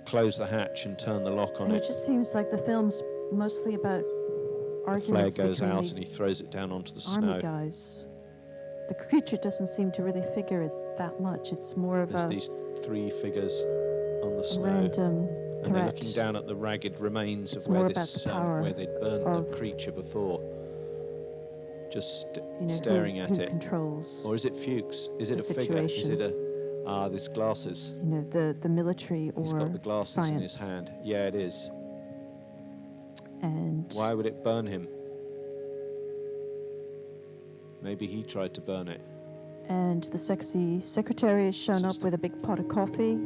close the hatch and turn the lock on And it. it just seems like the film's mostly about The flare arguments goes between out these and he throws it down onto the army snow. guys. The creature doesn't seem to really figure it that much. It's more of There's a these three figures on the snow, random and they're threat. looking down at the ragged remains It's of where more about this the power where they'd burned of, the creature before. Just You know, staring who at it. controls, Or is it Fuchs? Is it the a figure? Is situation. it this glasses? you know, the military or He's got the glasses science. in his hand. Yeah, it is. And Why would it burn him? Maybe he tried to burn it. and the sexy secretary has shown up with a big pot of coffee.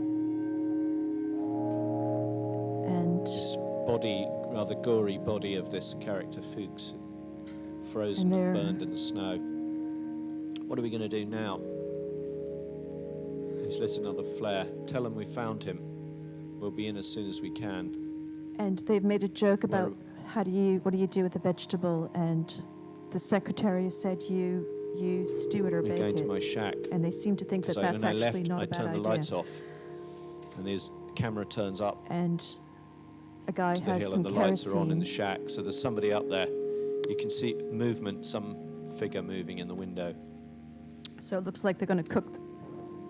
And This body, rather gory body of this character, Fuchs, frozen And and they're- burned in the snow. What are we going to do now? He's lit another flare. Tell him we found him. We'll be in as soon as we can. and they've made a joke about Where- what do you do with a vegetable, and the secretary has said you stew it or We're bake going to it. my shack. And they seem to think that Because that's when I actually left, not I a bad turned the idea. lights off. And his camera turns up And a guy to the has hill some and the lights are on in the kerosene, shack. So there's somebody up there. You can see movement, some figure moving in the window. so it looks like they're going to cook.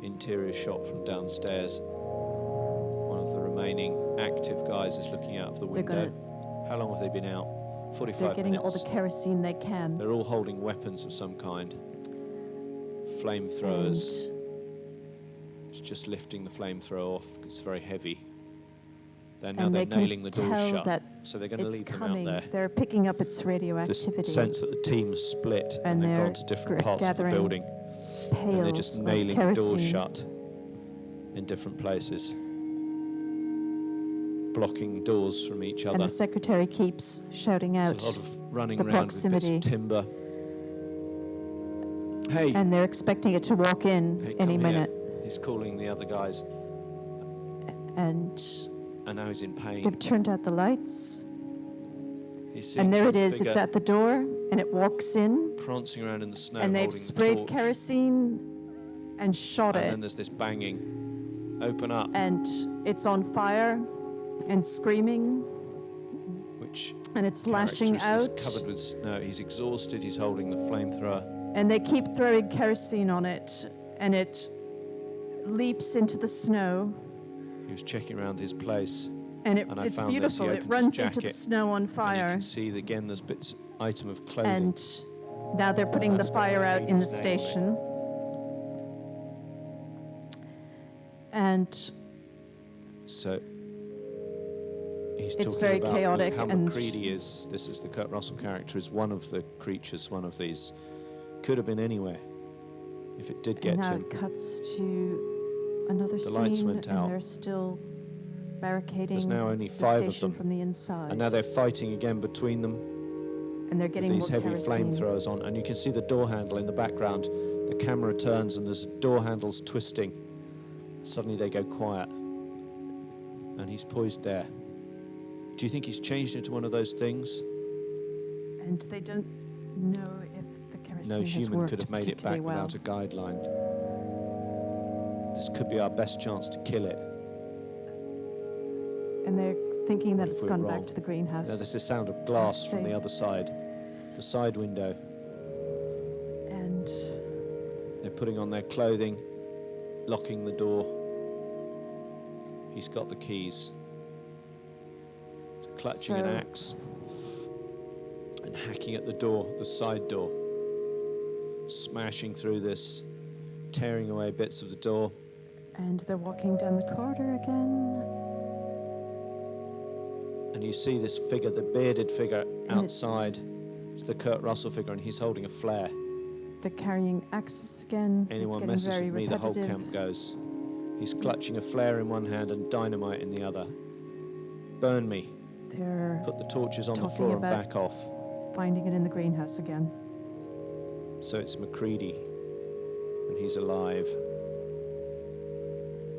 Interior shot from downstairs. One of the remaining active guys is looking out of the They're window. How long have they been out? 45 They're getting minutes. all the kerosene they can. They're all holding weapons of some kind. Flamethrowers. And It's just lifting the flamethrower off because it's very heavy. Now and they're they can nailing the doors tell shut. that So they're going to it's leave them coming. out there. They're picking up its Just radioactivity. sense that the team's split and And they've they're gone to different parts of the gathering building. And they're just pails of nailing the kerosene. doors shut in different places. Blocking doors from each And other. the secretary keeps shouting out, There's a lot of running the around with bits proximity. of timber. Hey, and they're expecting it to walk in hey, any come here. minute. He's calling the other guys, And and now he's in pain. they've turned out the lights. He's seeing And there some it is. figure It's at the door, and it walks in. prancing around in the snow, And they've holding the sprayed torch. kerosene and shot And it. then there's this banging. Open up, And it's on fire and screaming, which and it's lashing character is out. covered with snow. He's exhausted. He's holding the flamethrower. And they keep throwing kerosene on it, and it leaps into the snow. He was checking around his place. And And I it's found this. He beautiful. It opens his runs into the jacket, snow on And you fire. can see again there's bits item of clothing. And now they're putting the That's got fire out in the Haydn's name on it. station. And So he's It's talking very about chaotic how and- McCready is. This is the Kurt Russell character. Is one of the creatures. One of these could have been anywhere if it did and get to now him. it cuts to another The lights scene, went and out. they're still barricading There's now only the 5 of station them, from the inside. and now they're fighting again between them. And they're With getting these more heavy kerosene. flamethrowers on, and you can see the door handle in the background. The camera turns, and there's door handles twisting. Suddenly they go quiet, and he's poised there. Do you think he's changed into one of those things? And they don't know if the kerosene No has human worked could have made it particularly back well. without a guideline. This could be our best chance to kill it. And they're thinking that What if it's we're gone wrong? back to the greenhouse. Now there's the sound of glass from See. the other side, the side window. And They're putting on their clothing, locking the door. He's got the keys. Clutching an So- axe and hacking at the door, the side door. Smashing through this, tearing away bits of the door. and they're walking down the corridor again. And you see this figure, the bearded figure And it- outside. It's the Kurt Russell figure, and he's holding a flare. They're carrying axes again. Anyone it's getting messes very with me, the whole repetitive. camp goes. He's clutching a flare in one hand and dynamite in the other. burn me. They're Put the torches on the talking floor and about back off. finding it in the greenhouse again. So it's McCready, and he's alive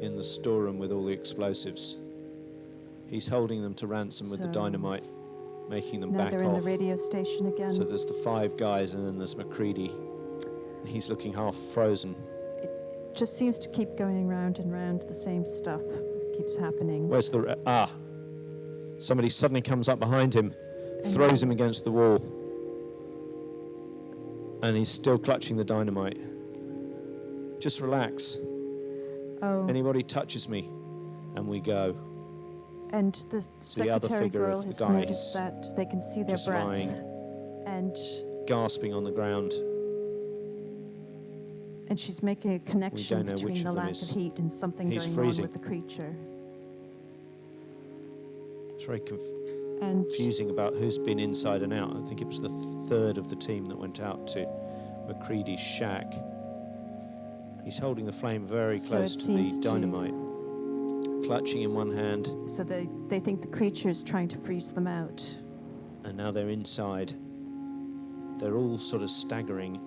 in the storeroom with all the explosives. He's holding them to ransom with the dynamite, making them now back they're off. in the radio station again. So there's the 5 guys, and then there's McCready. He's looking half frozen. It just seems to keep going round and round. The same stuff keeps happening. Where's the... Somebody suddenly comes up behind him, throws him against the wall. And he's still clutching the dynamite. Just relax. Oh. Anybody touches me, and we go. And the So the other secretary figure girl of the has guy noticed that they can see their just breath. lying. And Gasping on the ground. she's making a connection know which between of the them lack is- of heat and something he's going freezing. on with the creature. It's very And confusing about who's been inside and out. I think it was the 3rd of the team that went out to McCready's shack. He's holding the flame very So close it to the seems to- dynamite, clutching in one hand, so they think the creature is trying to freeze them out. and now they're inside. They're all sort of staggering.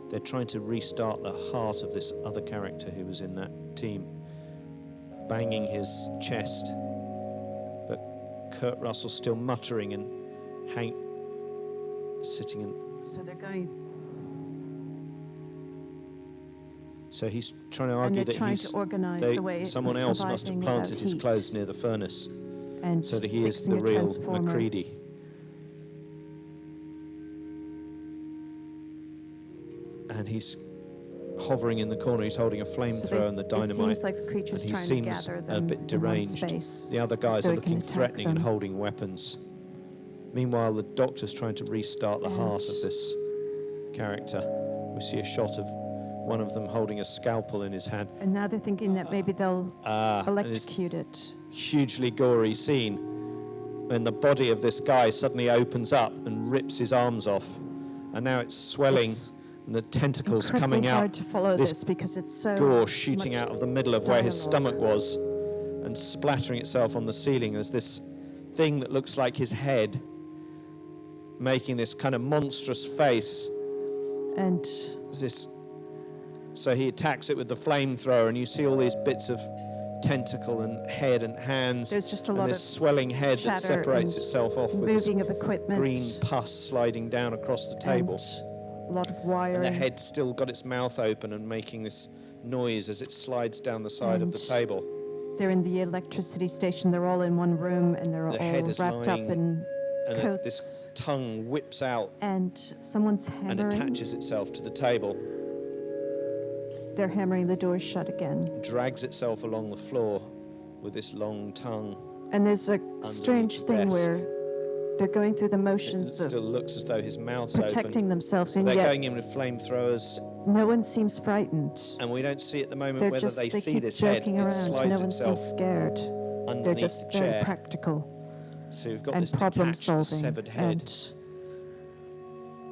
They're trying to restart the heart of this other character who was in that team, banging his chest. But Kurt Russell's still muttering and sitting in. So they're going, So he's trying to and argue they're that trying to organize a way someone of else must have surviving planted without his heat clothes near the furnace, and so that he is fixing the a real transformer. McCready. And he's hovering in the corner. He's holding a flamethrower and the It dynamite. seems like the creature's and he trying to seems gather a them bit in one deranged. space. The other guys so are it can looking attack threatening and them. holding weapons. Meanwhile, the doctor's trying to restart the heart of this character. We see a shot of one of them holding a scalpel in his hand. And now they're thinking that maybe they'll And it's electrocute it. hugely gory scene when the body of this guy suddenly opens up and rips his arms off, and now it's swelling It's and the tentacles incredibly coming hard out, to follow this this because it's so gore shooting much out of the middle of where his dialogue. stomach was and splattering itself on the ceiling. There's this thing that looks like his head making this kind of monstrous face. And There's this, so he attacks it with the flamethrower, and you see all these bits of tentacle and head and hands. there's just a and lot this of swelling head that chatter separates and itself off with this moving of equipment. green pus sliding down across the table. And a lot of And wiring. the head's still got its mouth open and making this noise as it slides down the side of the And table. They're in the electricity station. They're all in one room and they're The all head is wrapped up lying, in And coats. this tongue whips out And someone's and hammering. attaches itself to the table, They're hammering the doors shut again. drags itself along the floor with this long tongue. And there's a strange the thing desk. where they're going through the It motions still of looks as though his mouth's protecting open. themselves, and They're yet going in with flamethrowers, no one seems frightened. and we don't see at the moment They're whether just, they they see keep this head. joking It around. slides No one itself seems scared. They're underneath just the very chair. practical So we've got and this problem detached, solving. severed head. And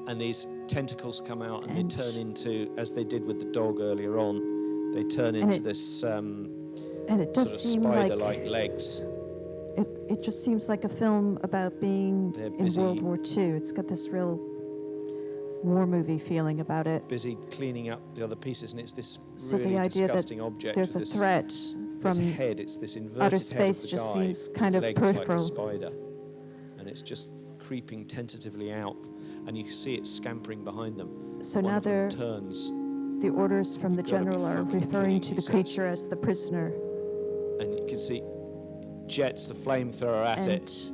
And these tentacles come out and they And- turn into, as they did with the dog earlier on, they turn And into it this it sort does of seem like spider-like legs. it just seems like a film about being They're in busy. World War II. It's got this real war movie feeling about it. Busy cleaning up the other pieces, and it's this So the really idea that disgusting object. There's a this, threat this from head. It's this inverted outer head space. of the Just guy seems with kind of legs peripheral. like a spider, and it's just creeping tentatively out, and you can see it scampering behind them. So One now of them they're turns, the orders from the You've gotta be general are fucking referring kidding, to he the says. creature as the prisoner. and you can see jets the flamethrower at it,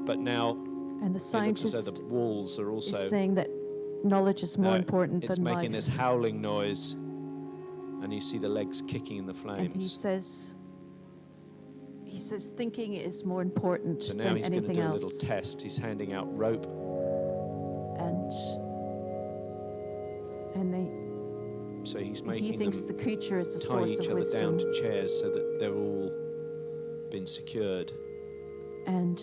but now And the it looks as scientist though the walls are also is saying that knowledge is more No, important it's than making life. this howling noise, and you see the legs kicking in the And he flames. says thinking is more important So now than he's going to anything do a little else. test. He's handing out rope, And they so he's and he making thinks them the creature is the tie source each of other wisdom. down to chairs so that they're all been secured. And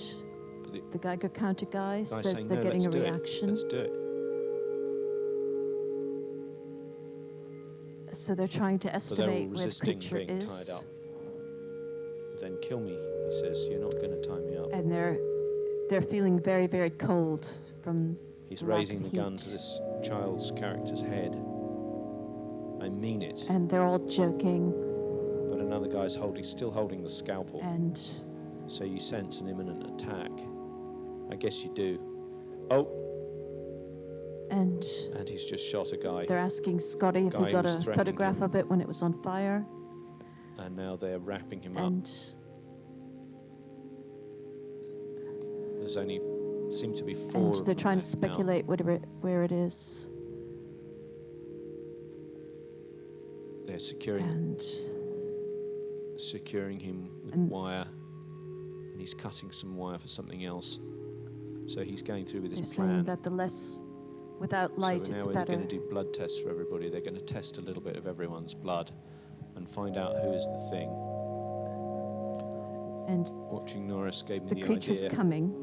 But the Geiger counter guy guy's says saying, they're "No, getting let's a do it. reaction. Let's do it." So they're trying to So they're all estimate where the resisting creature being is. tied up. then kill me. He says, you're not going to tie me up. And they're feeling very, very cold from He's the lack raising of the gun heat. to this child's character's head. I mean it. And they're all joking. But another guy's still holding the scalpel. And So you sense an imminent attack. I guess you do. Oh, and he's just shot a guy. they're asking Scotty if Guy he got who's a threatening photograph him. of it when it was on fire. And now they're wrapping him up. And There's only seem to be four. they're trying to of them now. speculate where it is. They're securing And him with And- wire, and he's cutting some wire for something else. So he's going through with they're his saying plan. that without light, so it's now they're better. going to do blood tests for everybody. They're going to test a little bit of everyone's blood and find out who is the thing. And Watching Norris gave me the the creature's idea. coming.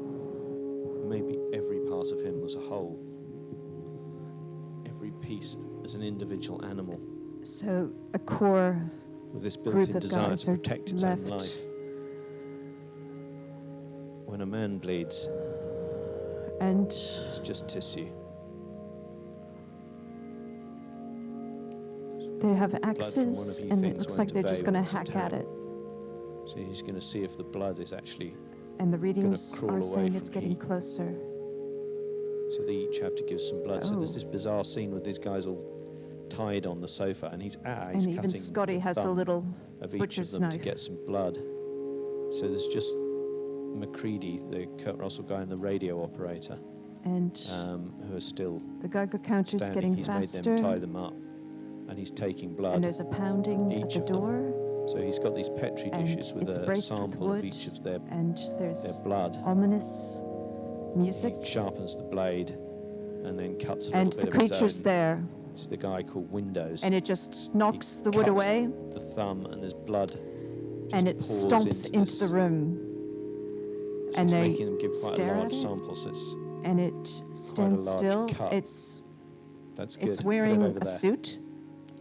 Maybe every part of him was a whole. Every piece as an individual animal So a core with this group built-in of desire guys to are protect its own left. life. When a man bleeds, And it's just tissue. they have one of axes, you and it things looks went like to they're bay just when going it's to hack at attacked. it. So he's going to see if the blood is actually. And the readings crawl are away saying from it's getting heat. closer. So they each have to give some blood. So there's Oh. this bizarre scene with these guys all tied on the sofa, and he's And even cutting Scotty the has a thumb little of each butcher's of them to knife. get some blood. So there's just McCready, the Kurt Russell guy, and the radio operator, And who are still the Geiger counter's standing. getting He's faster. made them tie them up, and he's taking blood. And there's a pounding at Each the of them. door. So he's got these petri And dishes with it's a braced with sample of wood. each of their And there's blood. ominous music. He sharpens the blade and then cuts a And little the bit of his creature's own. there. It's the guy called Windows. And it just knocks the wood cuts away. The thumb, and there's blood. And it pours stomps into this. the room. So and it's they making them give quite a stare at large it. sample. So it's And it stands large still. cut. that's good. It's Put it wearing over a there. suit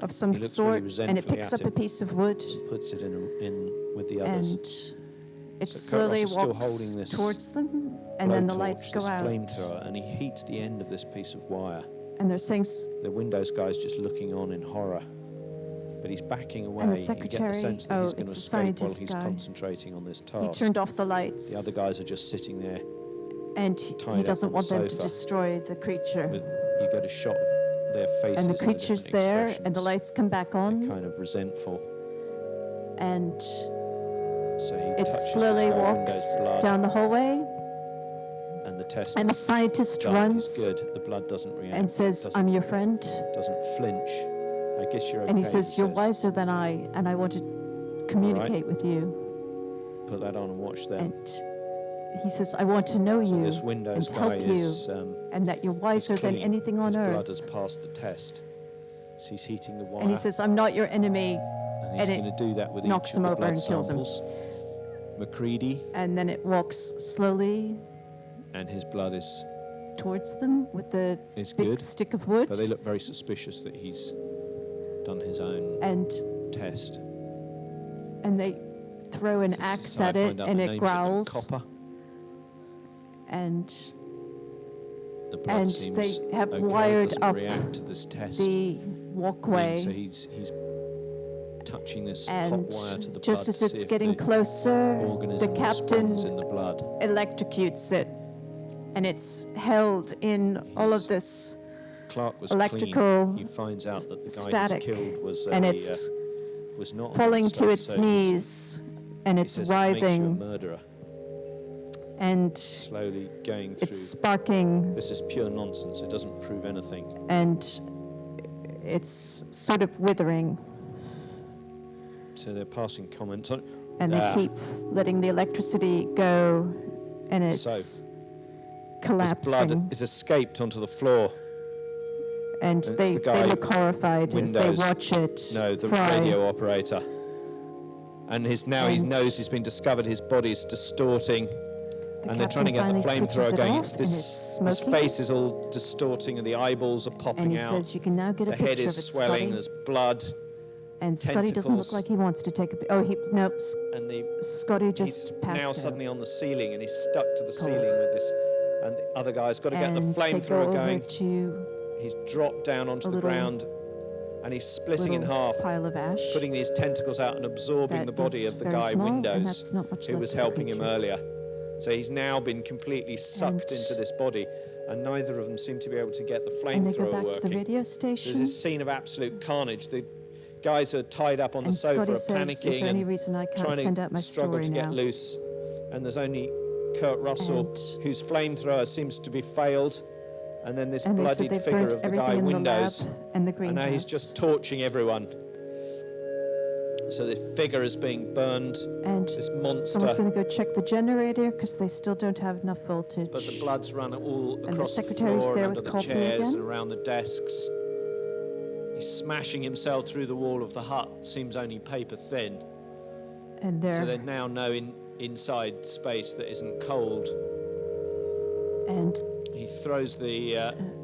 of some He looks sort. really And it resentfully picks at up a him. piece of wood. Puts it in with the others. And it So Kurt slowly Russell's still walks holding this towards them. And then the blowtorch, lights go this out. flamethrower, and he heats the end of this piece of wire. And they're saying, The Windows guy's just looking on in horror, but he's backing away. the You get secretary- the sense that he's going it's to the escape while scientist he's guy. concentrating on this he task. turned off the lights. The other guys are just sitting there. And tied he up doesn't on want the them to sofa destroy the creature. You get a shot of their faces And the creature's different there, and the expressions. lights come back They're on. kind of resentful. And So he it touches slowly this guy walks Windows' blood, down the hallway. and the test And the is scientist done. runs It's good. The blood doesn't react. and says, doesn't, I'm your friend. doesn't flinch. I guess you're okay. And he says, you're says. wiser than I, and I want to communicate with you. Put that on and watch them. And he says, I want to know So you this Windows and guy help you, is and that you're wiser than clean. anything on his earth. blood has passed the test. So he's heating the wire. And he says, I'm not your enemy. and he's and it going to do that with knocks each him of the over blood and kills him. samples. McCready, And then it walks slowly and his blood is towards them with the big good, stick of wood. but they look very suspicious that he's done his own and test. they throw an So axe I at it, find out and the it names of them. growls. Copper. And The blood and seems they have okay, wired doesn't up react to this test. the walkway. So he's touching this hot And wire to the just blood as to it's see if getting the closer, the organism captain responds in the blood. electrocutes it. And it's held in all of He's this, Clark was electrical clean. He finds out that the guy static, he's killed was and it's was not on falling that to stuff, its so he's- knees, and he it's says that makes you a writhing, murderer. and Slowly going through. it's sparking, This is pure nonsense. It doesn't prove anything. and it's sort of withering. So they're passing comments on. And they keep letting the electricity go, and it's His collapsing. blood is escaped onto the floor. And it's they the guy, look horrified as they Windows. watch it No, the fry. radio operator. And he And knows he's been discovered. His body's distorting. The And they're trying to get captain the finally switches flamethrower it going. off, It's and this, it's his smoking. face is all distorting, and the eyeballs are And popping he out. says, you can now get a The picture head of is it, swelling. Scotty. There's blood. And Scotty doesn't look like he wants to take a... Nope. And Scotty just he's passed now out. suddenly on the ceiling, and he's stuck to the ceiling with this. And the other guy's got to get the And they go flamethrower over going. to He's dropped down onto the ground, and he's splitting in half, pile of ash. putting these tentacles out and absorbing the body of the guy small, and Windows, that's not much who like was the helping him creature. earlier. So he's now been completely sucked into this body, and neither of them seem to be able to get the And they go flamethrower back to the working. radio There's station. this scene of absolute carnage. The guys are tied up on the And sofa, Scotty are says, panicking is there any and reason I can't trying send out to my struggle story to get now? loose. And there's only Kurt Russell, And- whose flamethrower seems to be failed. And then this And they said bloodied they've figure burnt of the guy everything in Windows. the lab and the greenhouse. And now he's just torching everyone. So the figure is being burned. And This monster. someone's going to go check the generator because they still don't have enough voltage. But the blood's run all the across the secretary's floor there and under with the coffee chairs again. and around the desks. He's smashing himself through the wall of the hut. Seems only paper thin. And So there's now no inside space that isn't cold. and He throws the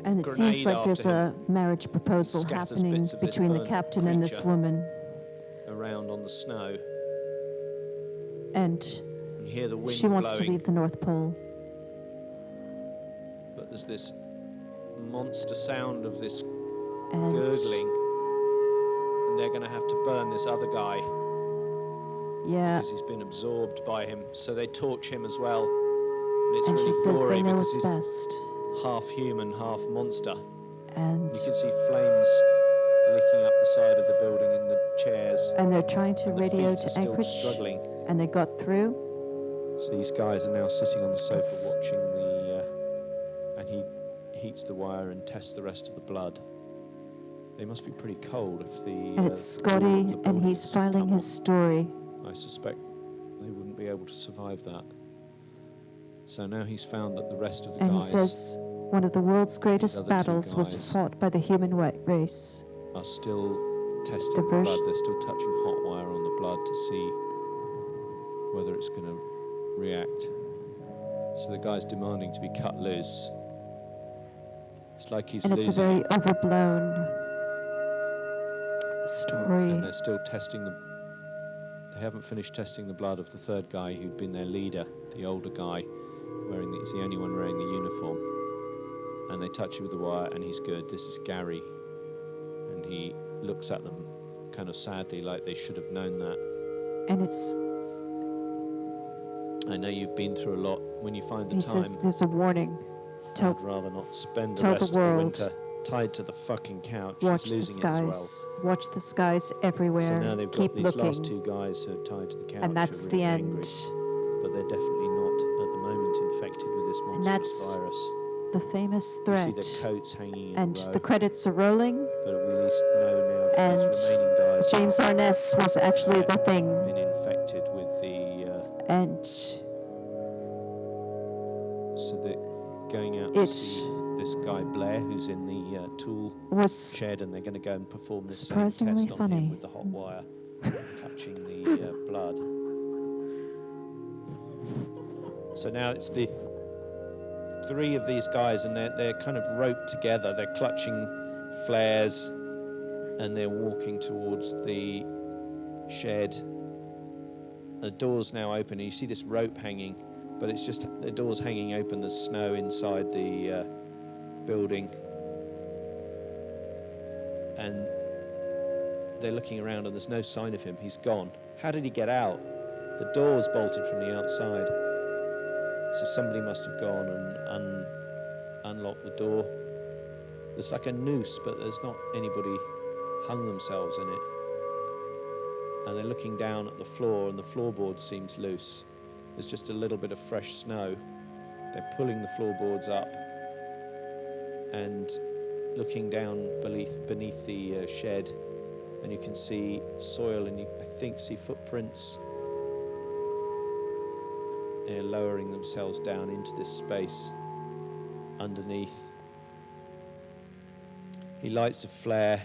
and it grenade seems like after there's him, a marriage proposal scatters happening bits of this between the burnt captain and this creature. woman. around on the snow. And You hear the wind she wants blowing, to leave the North Pole. but there's this monster sound of this And gurgling, and they're going to have to burn this other guy yeah, because he's been absorbed by him. So they torch him as well, and it's and really she says gory they know because it's he's best. half human, half monster. And You can see flames licking up the side of the building in the chairs. they're trying to And the radio feet are to still Anchorage, struggling. and they got through. So these guys are now sitting on the sofa It's- watching and he heats the wire and tests the rest of the blood. They must be pretty cold if the. And it's the wall of Scotty, the and building he's is filing tumbled. his story. I suspect they wouldn't be able to survive that. So now he's found that the rest of the And he guys says one of the world's greatest other two battles was guys- fought by the human race. are still testing The the vers- blood. They're still touching hot wire on the blood to see whether it's going to react. So the guy's demanding to be cut loose. It's like he's And it's a losing very it. overblown story. And they're still testing they haven't finished testing the blood of the third guy who'd been their leader, the older guy, he's the only one wearing the uniform. And they touch it with the wire, and he's good. This is Gary. And he looks at them kind of sadly, like they should have known that. And it's, I know you've been through a lot. When you find the he time, says there's a warning. I'd rather not spend the tell the rest of the world. winter tied to the fucking couch. Watch He's the losing it as well. skies. Watch the skies everywhere. So now they've Keep got these looking. last two guys who are tied to the couch. And that's who are the really end. angry. But they're definitely not at the moment infected with this And monstrous that's virus. The famous You threat. see their coats hanging in And a row, the credits are rolling. but we at least know now that And these remaining guys James Arness was actually the thing. have been infected with the. And So they're going out to see this guy Blair, who's in the tool was shed, and they're going to go and perform this same surprisingly test on funny. him with the hot wire touching the blood. So now it's the three of these guys, and they're kind of roped together. They're clutching flares, and they're walking towards the shed. The door's now open, and you see this rope hanging, but it's just the door's hanging open. There's snow inside the building, and they're looking around, and there's no sign of him. He's gone. How did he get out? The door was bolted from the outside, so somebody must have gone and unlocked the door. There's like a noose, but there's not anybody hung themselves in it. And they're looking down at the floor, and the floorboard seems loose. There's just a little bit of fresh snow. They're pulling the floorboards up and looking down beneath the shed, and you can see soil, and you, I think, see footprints. They're lowering themselves down into this space underneath. He lights a flare,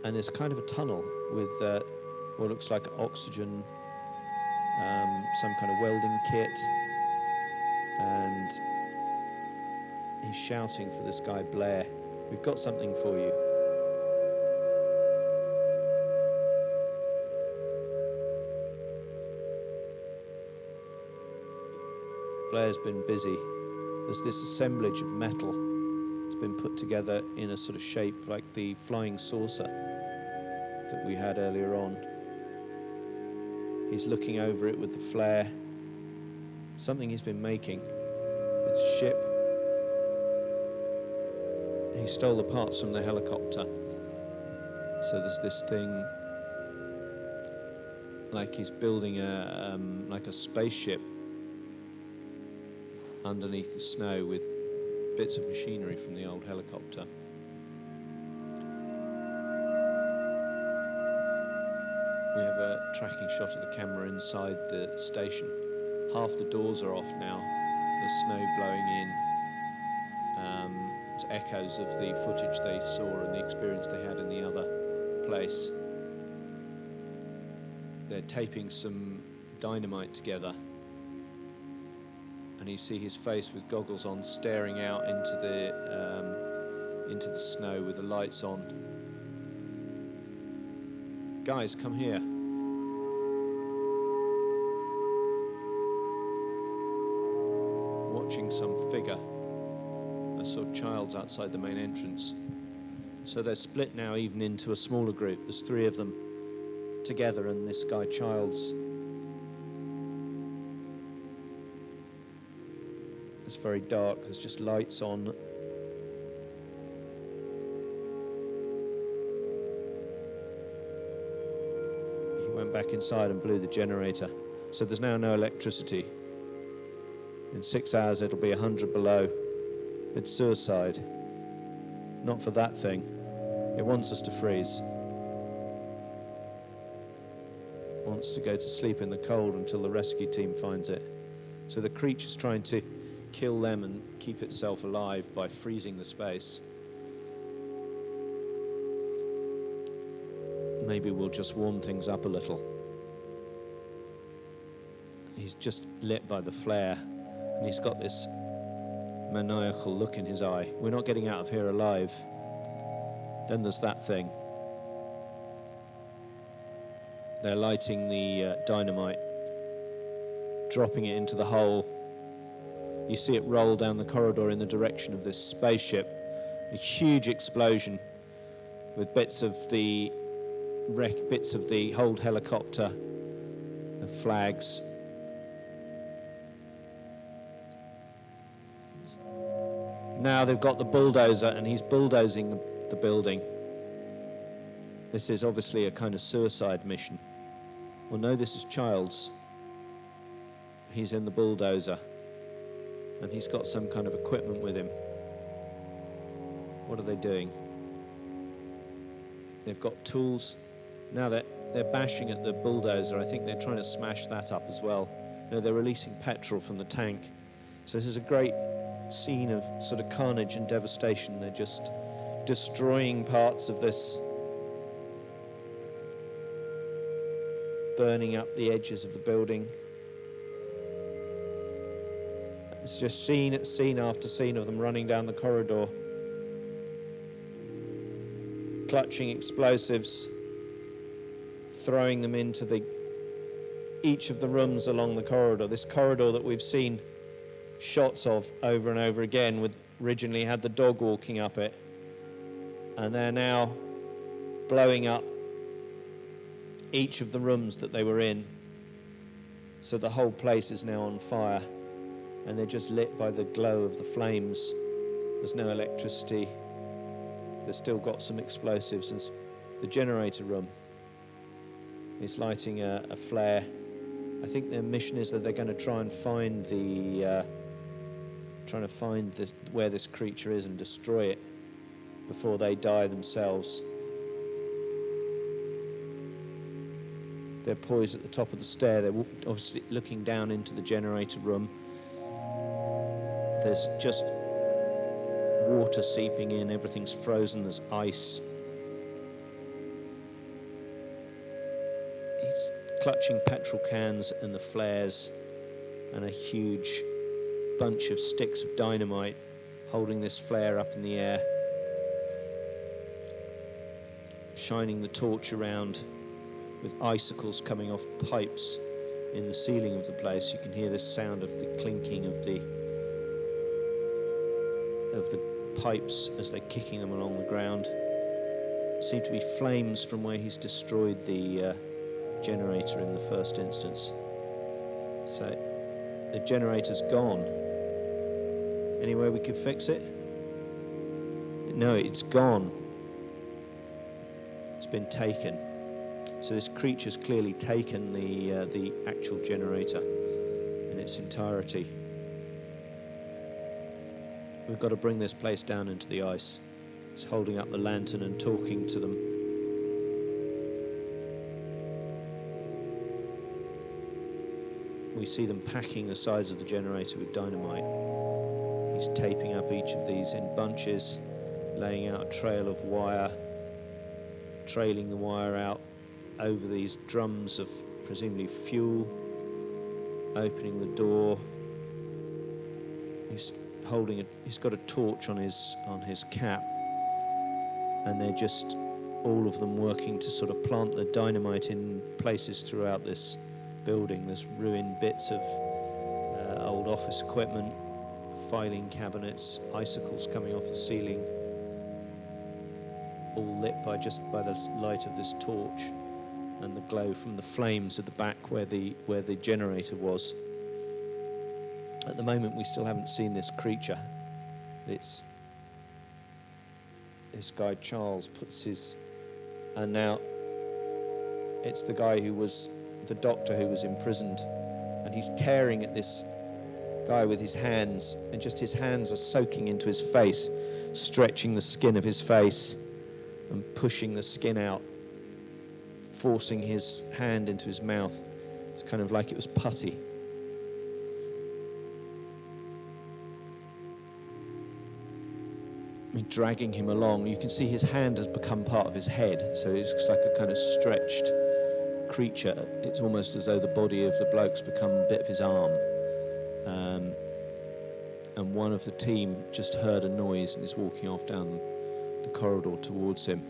and there's kind of a tunnel with what looks like oxygen, some kind of welding kit, and he's shouting for this guy Blair, "We've got something for you." Blair's been busy. There's this assemblage of metal. It's been put together in a sort of shape like the flying saucer that we had earlier on. He's looking over it with the flare. Something he's been making. It's a ship. He stole the parts from the helicopter. So there's this thing, like he's building like a spaceship underneath the snow with bits of machinery from the old helicopter. We have a tracking shot of the camera inside the station. Half the doors are off now. There's snow blowing in. It's echoes of the footage they saw and the experience they had in the other place. They're taping some dynamite together. And you see his face with goggles on, staring out into the snow with the lights on. Guys, come here. Watching some figure. I saw Childs outside the main entrance. So they're split now even into a smaller group. There's 3 of them together, and this guy Childs. It's very dark, there's just lights on. He went back inside and blew the generator. So there's now no electricity. In 6 hours it'll be 100 below. It's suicide. Not for that thing. It wants us to freeze. It wants to go to sleep in the cold until the rescue team finds it. So the creature's trying to kill them and keep itself alive by freezing the space. Maybe we'll just warm things up a little. He's just lit by the flare, and he's got this maniacal look in his eye. We're not getting out of here alive. Then there's that thing. They're lighting the dynamite, dropping it into the hole. You see it roll down the corridor in the direction of this spaceship. A huge explosion with bits of the old helicopter, the flags. Now they've got the bulldozer, and he's bulldozing the building. This is obviously a kind of suicide mission. Well, no, this is Childs. He's in the bulldozer, and he's got some kind of equipment with him. What are they doing? They've got tools. Now they're bashing at the bulldozer. I think they're trying to smash that up as well. No, they're releasing petrol from the tank. So this is a great scene of sort of carnage and devastation. They're just destroying parts of this, burning up the edges of the building. It's just scene after scene of them running down the corridor, clutching explosives, throwing them into each of the rooms along the corridor. This corridor that we've seen shots of over and over again, originally had the dog walking up it, and they're now blowing up each of the rooms that they were in. So the whole place is now on fire, and they're just lit by the glow of the flames. There's no electricity. They've still got some explosives, and the generator room is lighting a flare. I think their mission is that they're going to try and find where this creature is and destroy it before they die themselves. They're poised at the top of the stair. They're obviously looking down into the generator room. There's just water seeping in. Everything's frozen. There's ice. He's clutching petrol cans and the flares and a huge bunch of sticks of dynamite, holding this flare up in the air, shining the torch around with icicles coming off pipes in the ceiling of the place. You can hear this sound of the clinking of the pipes as they're kicking them along the ground. Seem to be flames from where he's destroyed the generator in the first instance. So the generator's gone. Any way we could fix it? No, it's gone. It's been taken. So this creature's clearly taken the actual generator in its entirety. We've got to bring this place down into the ice. It's holding up the lantern and talking to them. We see them packing the sides of the generator with dynamite. He's taping up each of these in bunches, laying out a trail of wire, trailing the wire out over these drums of presumably fuel, opening the door. He's got a torch on his cap, and they're just all of them working to sort of plant the dynamite in places throughout this building. There's ruined bits of old office equipment, filing cabinets, icicles coming off the ceiling, all lit by the light of this torch and the glow from the flames at the back where the generator was. At the moment, we still haven't seen this creature. It's this guy Charles puts his, and now it's the guy who was the doctor who was imprisoned, and he's tearing at this guy with his hands, and just his hands are soaking into his face, stretching the skin of his face and pushing the skin out, forcing his hand into his mouth. It's kind of like it was putty. Dragging him along, you can see his hand has become part of his head, so it looks like a kind of stretched creature. It's almost as though the body of the bloke's become a bit of his arm. And one of the team just heard a noise and is walking off down the corridor towards him.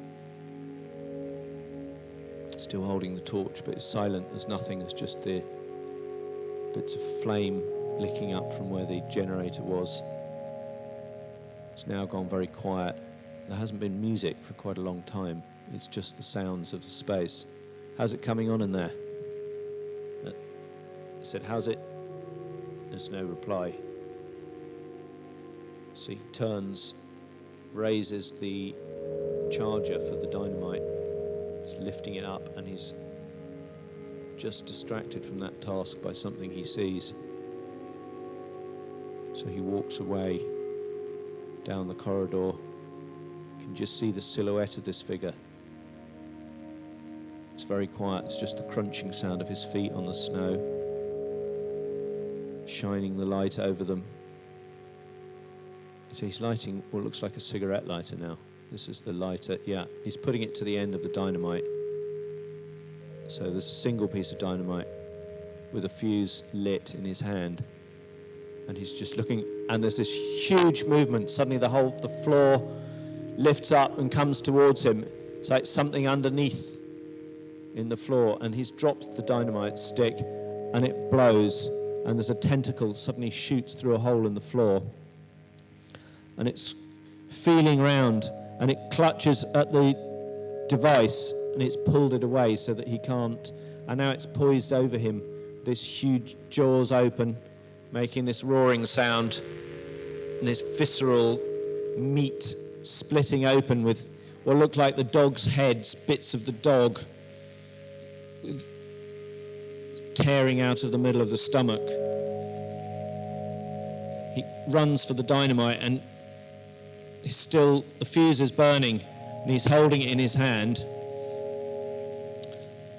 Still holding the torch, but it's silent. There's nothing, there's just the bits of flame licking up from where the generator was. It's now gone very quiet. There hasn't been music for quite a long time. It's just the sounds of the space. How's it coming on in there? I said, how's it? There's no reply. So he turns, raises the charger for the dynamite. He's lifting it up, and he's just distracted from that task by something he sees. So he walks away down the corridor. You can just see the silhouette of this figure. It's very quiet. It's just the crunching sound of his feet on the snow, shining the light over them. So he's lighting what looks like a cigarette lighter now. This is the lighter. Yeah, he's putting it to the end of the dynamite. So there's a single piece of dynamite with a fuse lit in his hand. And he's just looking, and there's this huge movement. Suddenly the floor lifts up and comes towards him. It's like something underneath in the floor, and he's dropped the dynamite stick, and it blows, and there's a tentacle suddenly shoots through a hole in the floor. And it's feeling round, and it clutches at the device, and it's pulled it away so that he can't, and now it's poised over him, this huge jaws open, making this roaring sound, and this visceral meat splitting open with what look like the dog's heads, bits of the dog tearing out of the middle of the stomach. He runs for the dynamite, and the fuse is burning, and he's holding it in his hand,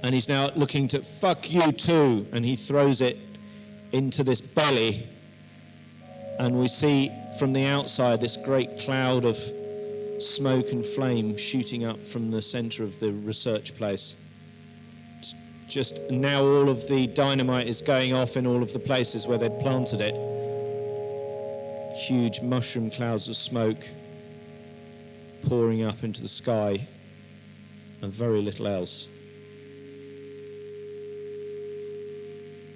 and he's now looking to, fuck you too, and he throws it into this belly, and we see from the outside this great cloud of smoke and flame shooting up from the center of the research place. It's just now all of the dynamite is going off in all of the places where they'd planted it. Huge mushroom clouds of smoke pouring up into the sky, and very little else.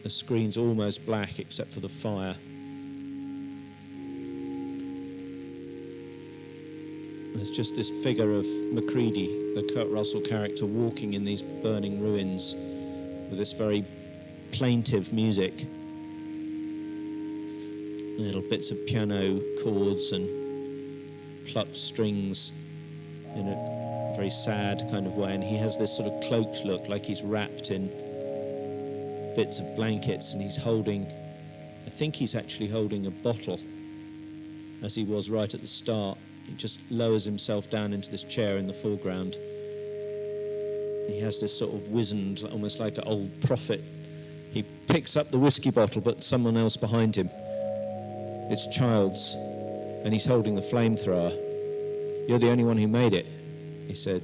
The screen's almost black except for the fire. There's just this figure of Macready, the Kurt Russell character, walking in these burning ruins with this very plaintive music. Little bits of piano chords and plucked strings in a very sad kind of way, and he has this sort of cloaked look, like he's wrapped in bits of blankets, and he's holding, I think he's actually holding a bottle, as he was right at the start. He just lowers himself down into this chair in the foreground. He has this sort of wizened, almost like an old prophet. He picks up the whiskey bottle, but someone else behind him. It's Childs, and he's holding the flamethrower. "You're the only one who made it," he said.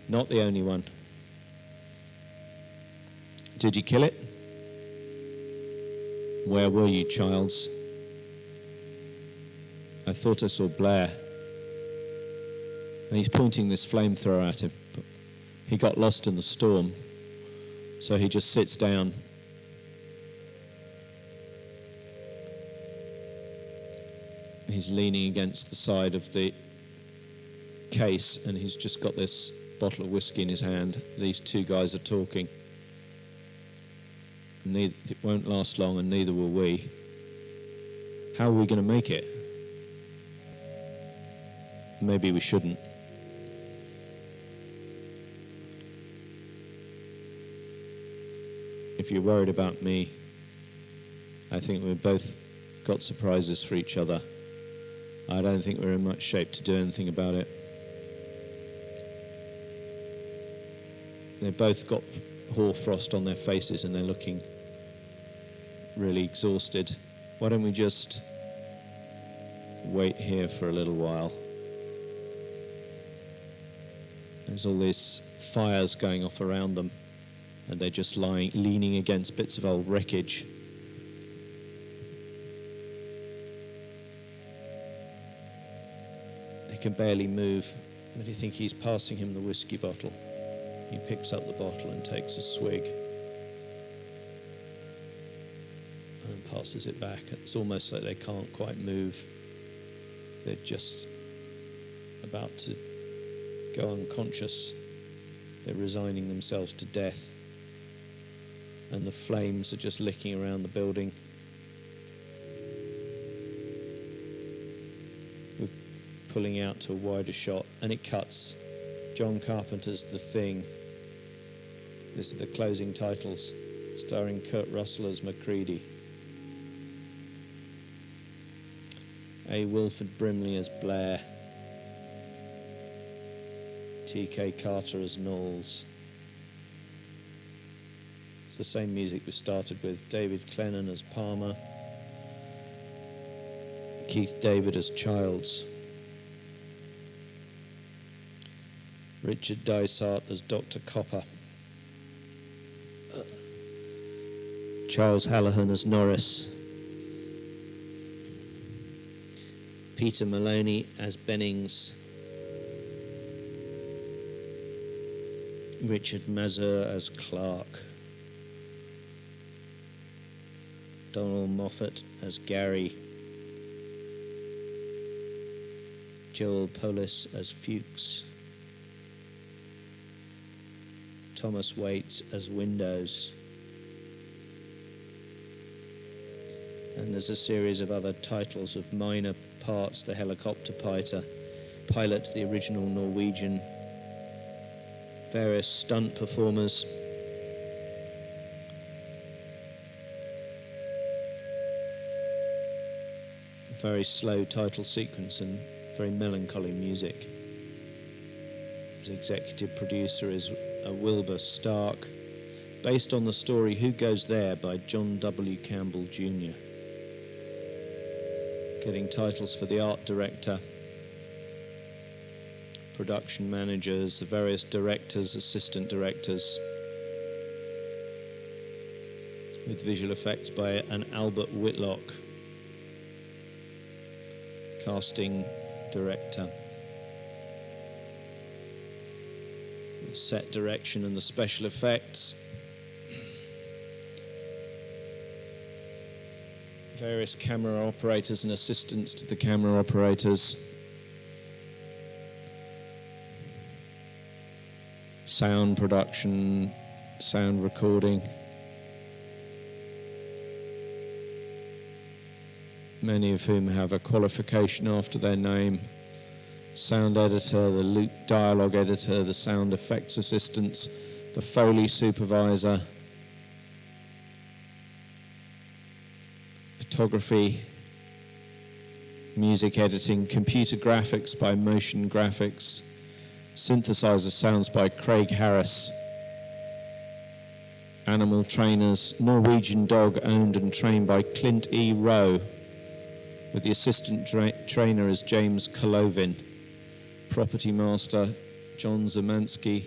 "Not the only one." "Did you kill it?" "Where were you, Childs?" "I thought I saw Blair." And he's pointing this flamethrower at him. But he got lost in the storm, so he just sits down. He's leaning against the side of the case, and he's just got this bottle of whiskey in his hand. These two guys are talking. It won't last long, and neither will we. How are we going to make it? Maybe we shouldn't. If you're worried about me, I think we've both got surprises for each other. I don't think we're in much shape to do anything about it. They've both got hoarfrost on their faces, and they're looking really exhausted. Why don't we just wait here for a little while? There's all these fires going off around them, and they're just leaning against bits of old wreckage. They can barely move, but you think he's passing him the whiskey bottle. He picks up the bottle and takes a swig and passes it back. It's almost like they can't quite move. They're just about to go unconscious. They're resigning themselves to death. And the flames are just licking around the building. We're pulling out to a wider shot, and it cuts. John Carpenter's The Thing. This are the closing titles, starring Kurt Russell as Macready. A. Wilford Brimley as Blair. T.K. Carter as Knowles. It's the same music we started with. David Clennon as Palmer. Keith David as Childs. Richard Dysart as Dr. Copper. Charles Hallahan as Norris. Peter Maloney as Bennings. Richard Mazur as Clark. Donald Moffat as Gary. Joel Polis as Fuchs. Thomas Waits as Windows. And there's a series of other titles of minor parts. The helicopter pilot, the original Norwegian, various stunt performers. Very slow title sequence and very melancholy music. The executive producer is Wilbur Stark, based on the story Who Goes There by John W. Campbell Jr. Getting titles for the art director, production managers, the various directors, assistant directors, with visual effects by an Albert Whitlock, casting director, the set direction and the special effects. various camera operators and assistants to the camera operators. Sound production, sound recording. Many of whom have a qualification after their name. Sound editor, the loop dialogue editor, the sound effects assistants, the Foley supervisor, photography, music editing, computer graphics by Motion Graphics, synthesizer sounds by Craig Harris, animal trainers, Norwegian dog owned and trained by Clint E. Rowe, with the assistant trainer as James Kolovin, property master John Zemansky.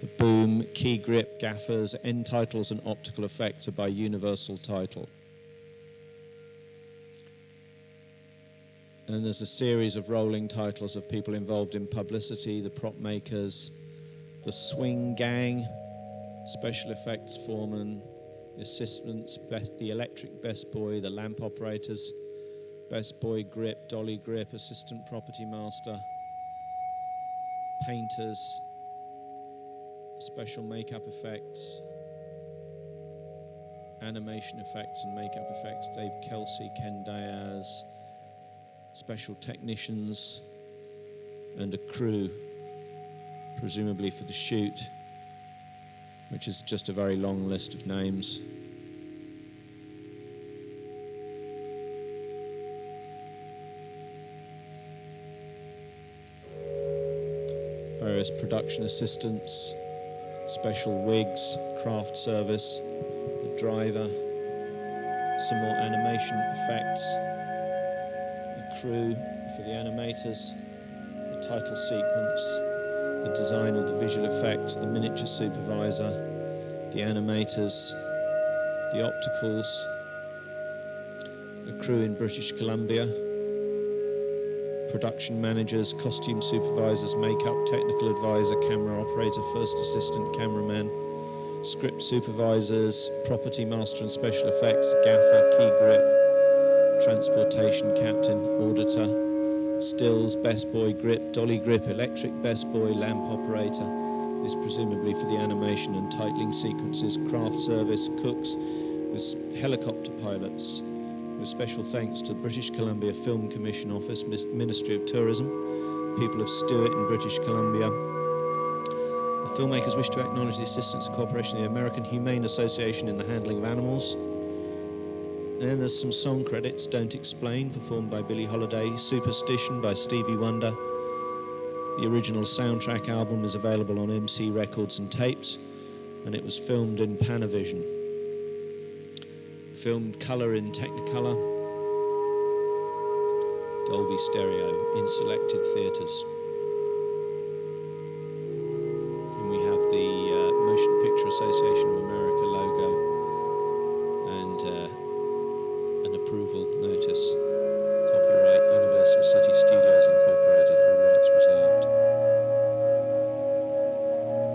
The boom, key grip, gaffers, end titles and optical effects are by Universal Title. And there's a series of rolling titles of people involved in publicity, the prop makers, the swing gang, special effects foreman, assistants, the electric best boy, the lamp operators, best boy grip, dolly grip, assistant property master, painters, special makeup effects, animation effects and makeup effects, Dave Kelsey, Ken Diaz, special technicians, and a crew, presumably for the shoot, which is just a very long list of names. Various production assistants, special wigs, craft service, the driver, some more animation effects, a crew for the animators, the title sequence, the design of the visual effects, the miniature supervisor, the animators, the opticals, a crew in British Columbia, production managers, costume supervisors, makeup, technical advisor, camera operator, first assistant, cameraman, script supervisors, property master and special effects, gaffer, key grip, transportation captain, auditor, stills, best boy grip, dolly grip, electric best boy, lamp operator, is presumably for the animation and titling sequences, craft service, cooks, with helicopter pilots, with special thanks to the British Columbia Film Commission Office, Ministry of Tourism, people of Stewart in British Columbia. The filmmakers wish to acknowledge the assistance and cooperation of the American Humane Association in the handling of animals. And then there's some song credits, Don't Explain, performed by Billie Holiday, Superstition by Stevie Wonder. The original soundtrack album is available on MC Records and Tapes, and it was filmed in Panavision. Filmed colour in Technicolor, Dolby Stereo in selected theatres. And we have the Motion Picture Association of America logo and an approval notice. Copyright Universal City Studios Incorporated, all rights reserved.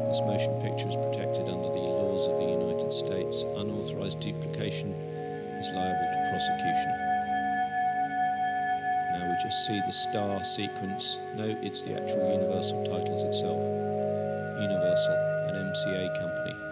This motion picture is protected under the laws of the United States. Unauthorized duplication is liable to prosecution. Now we just see the star sequence. No, it's the actual Universal titles itself. Universal, an MCA company.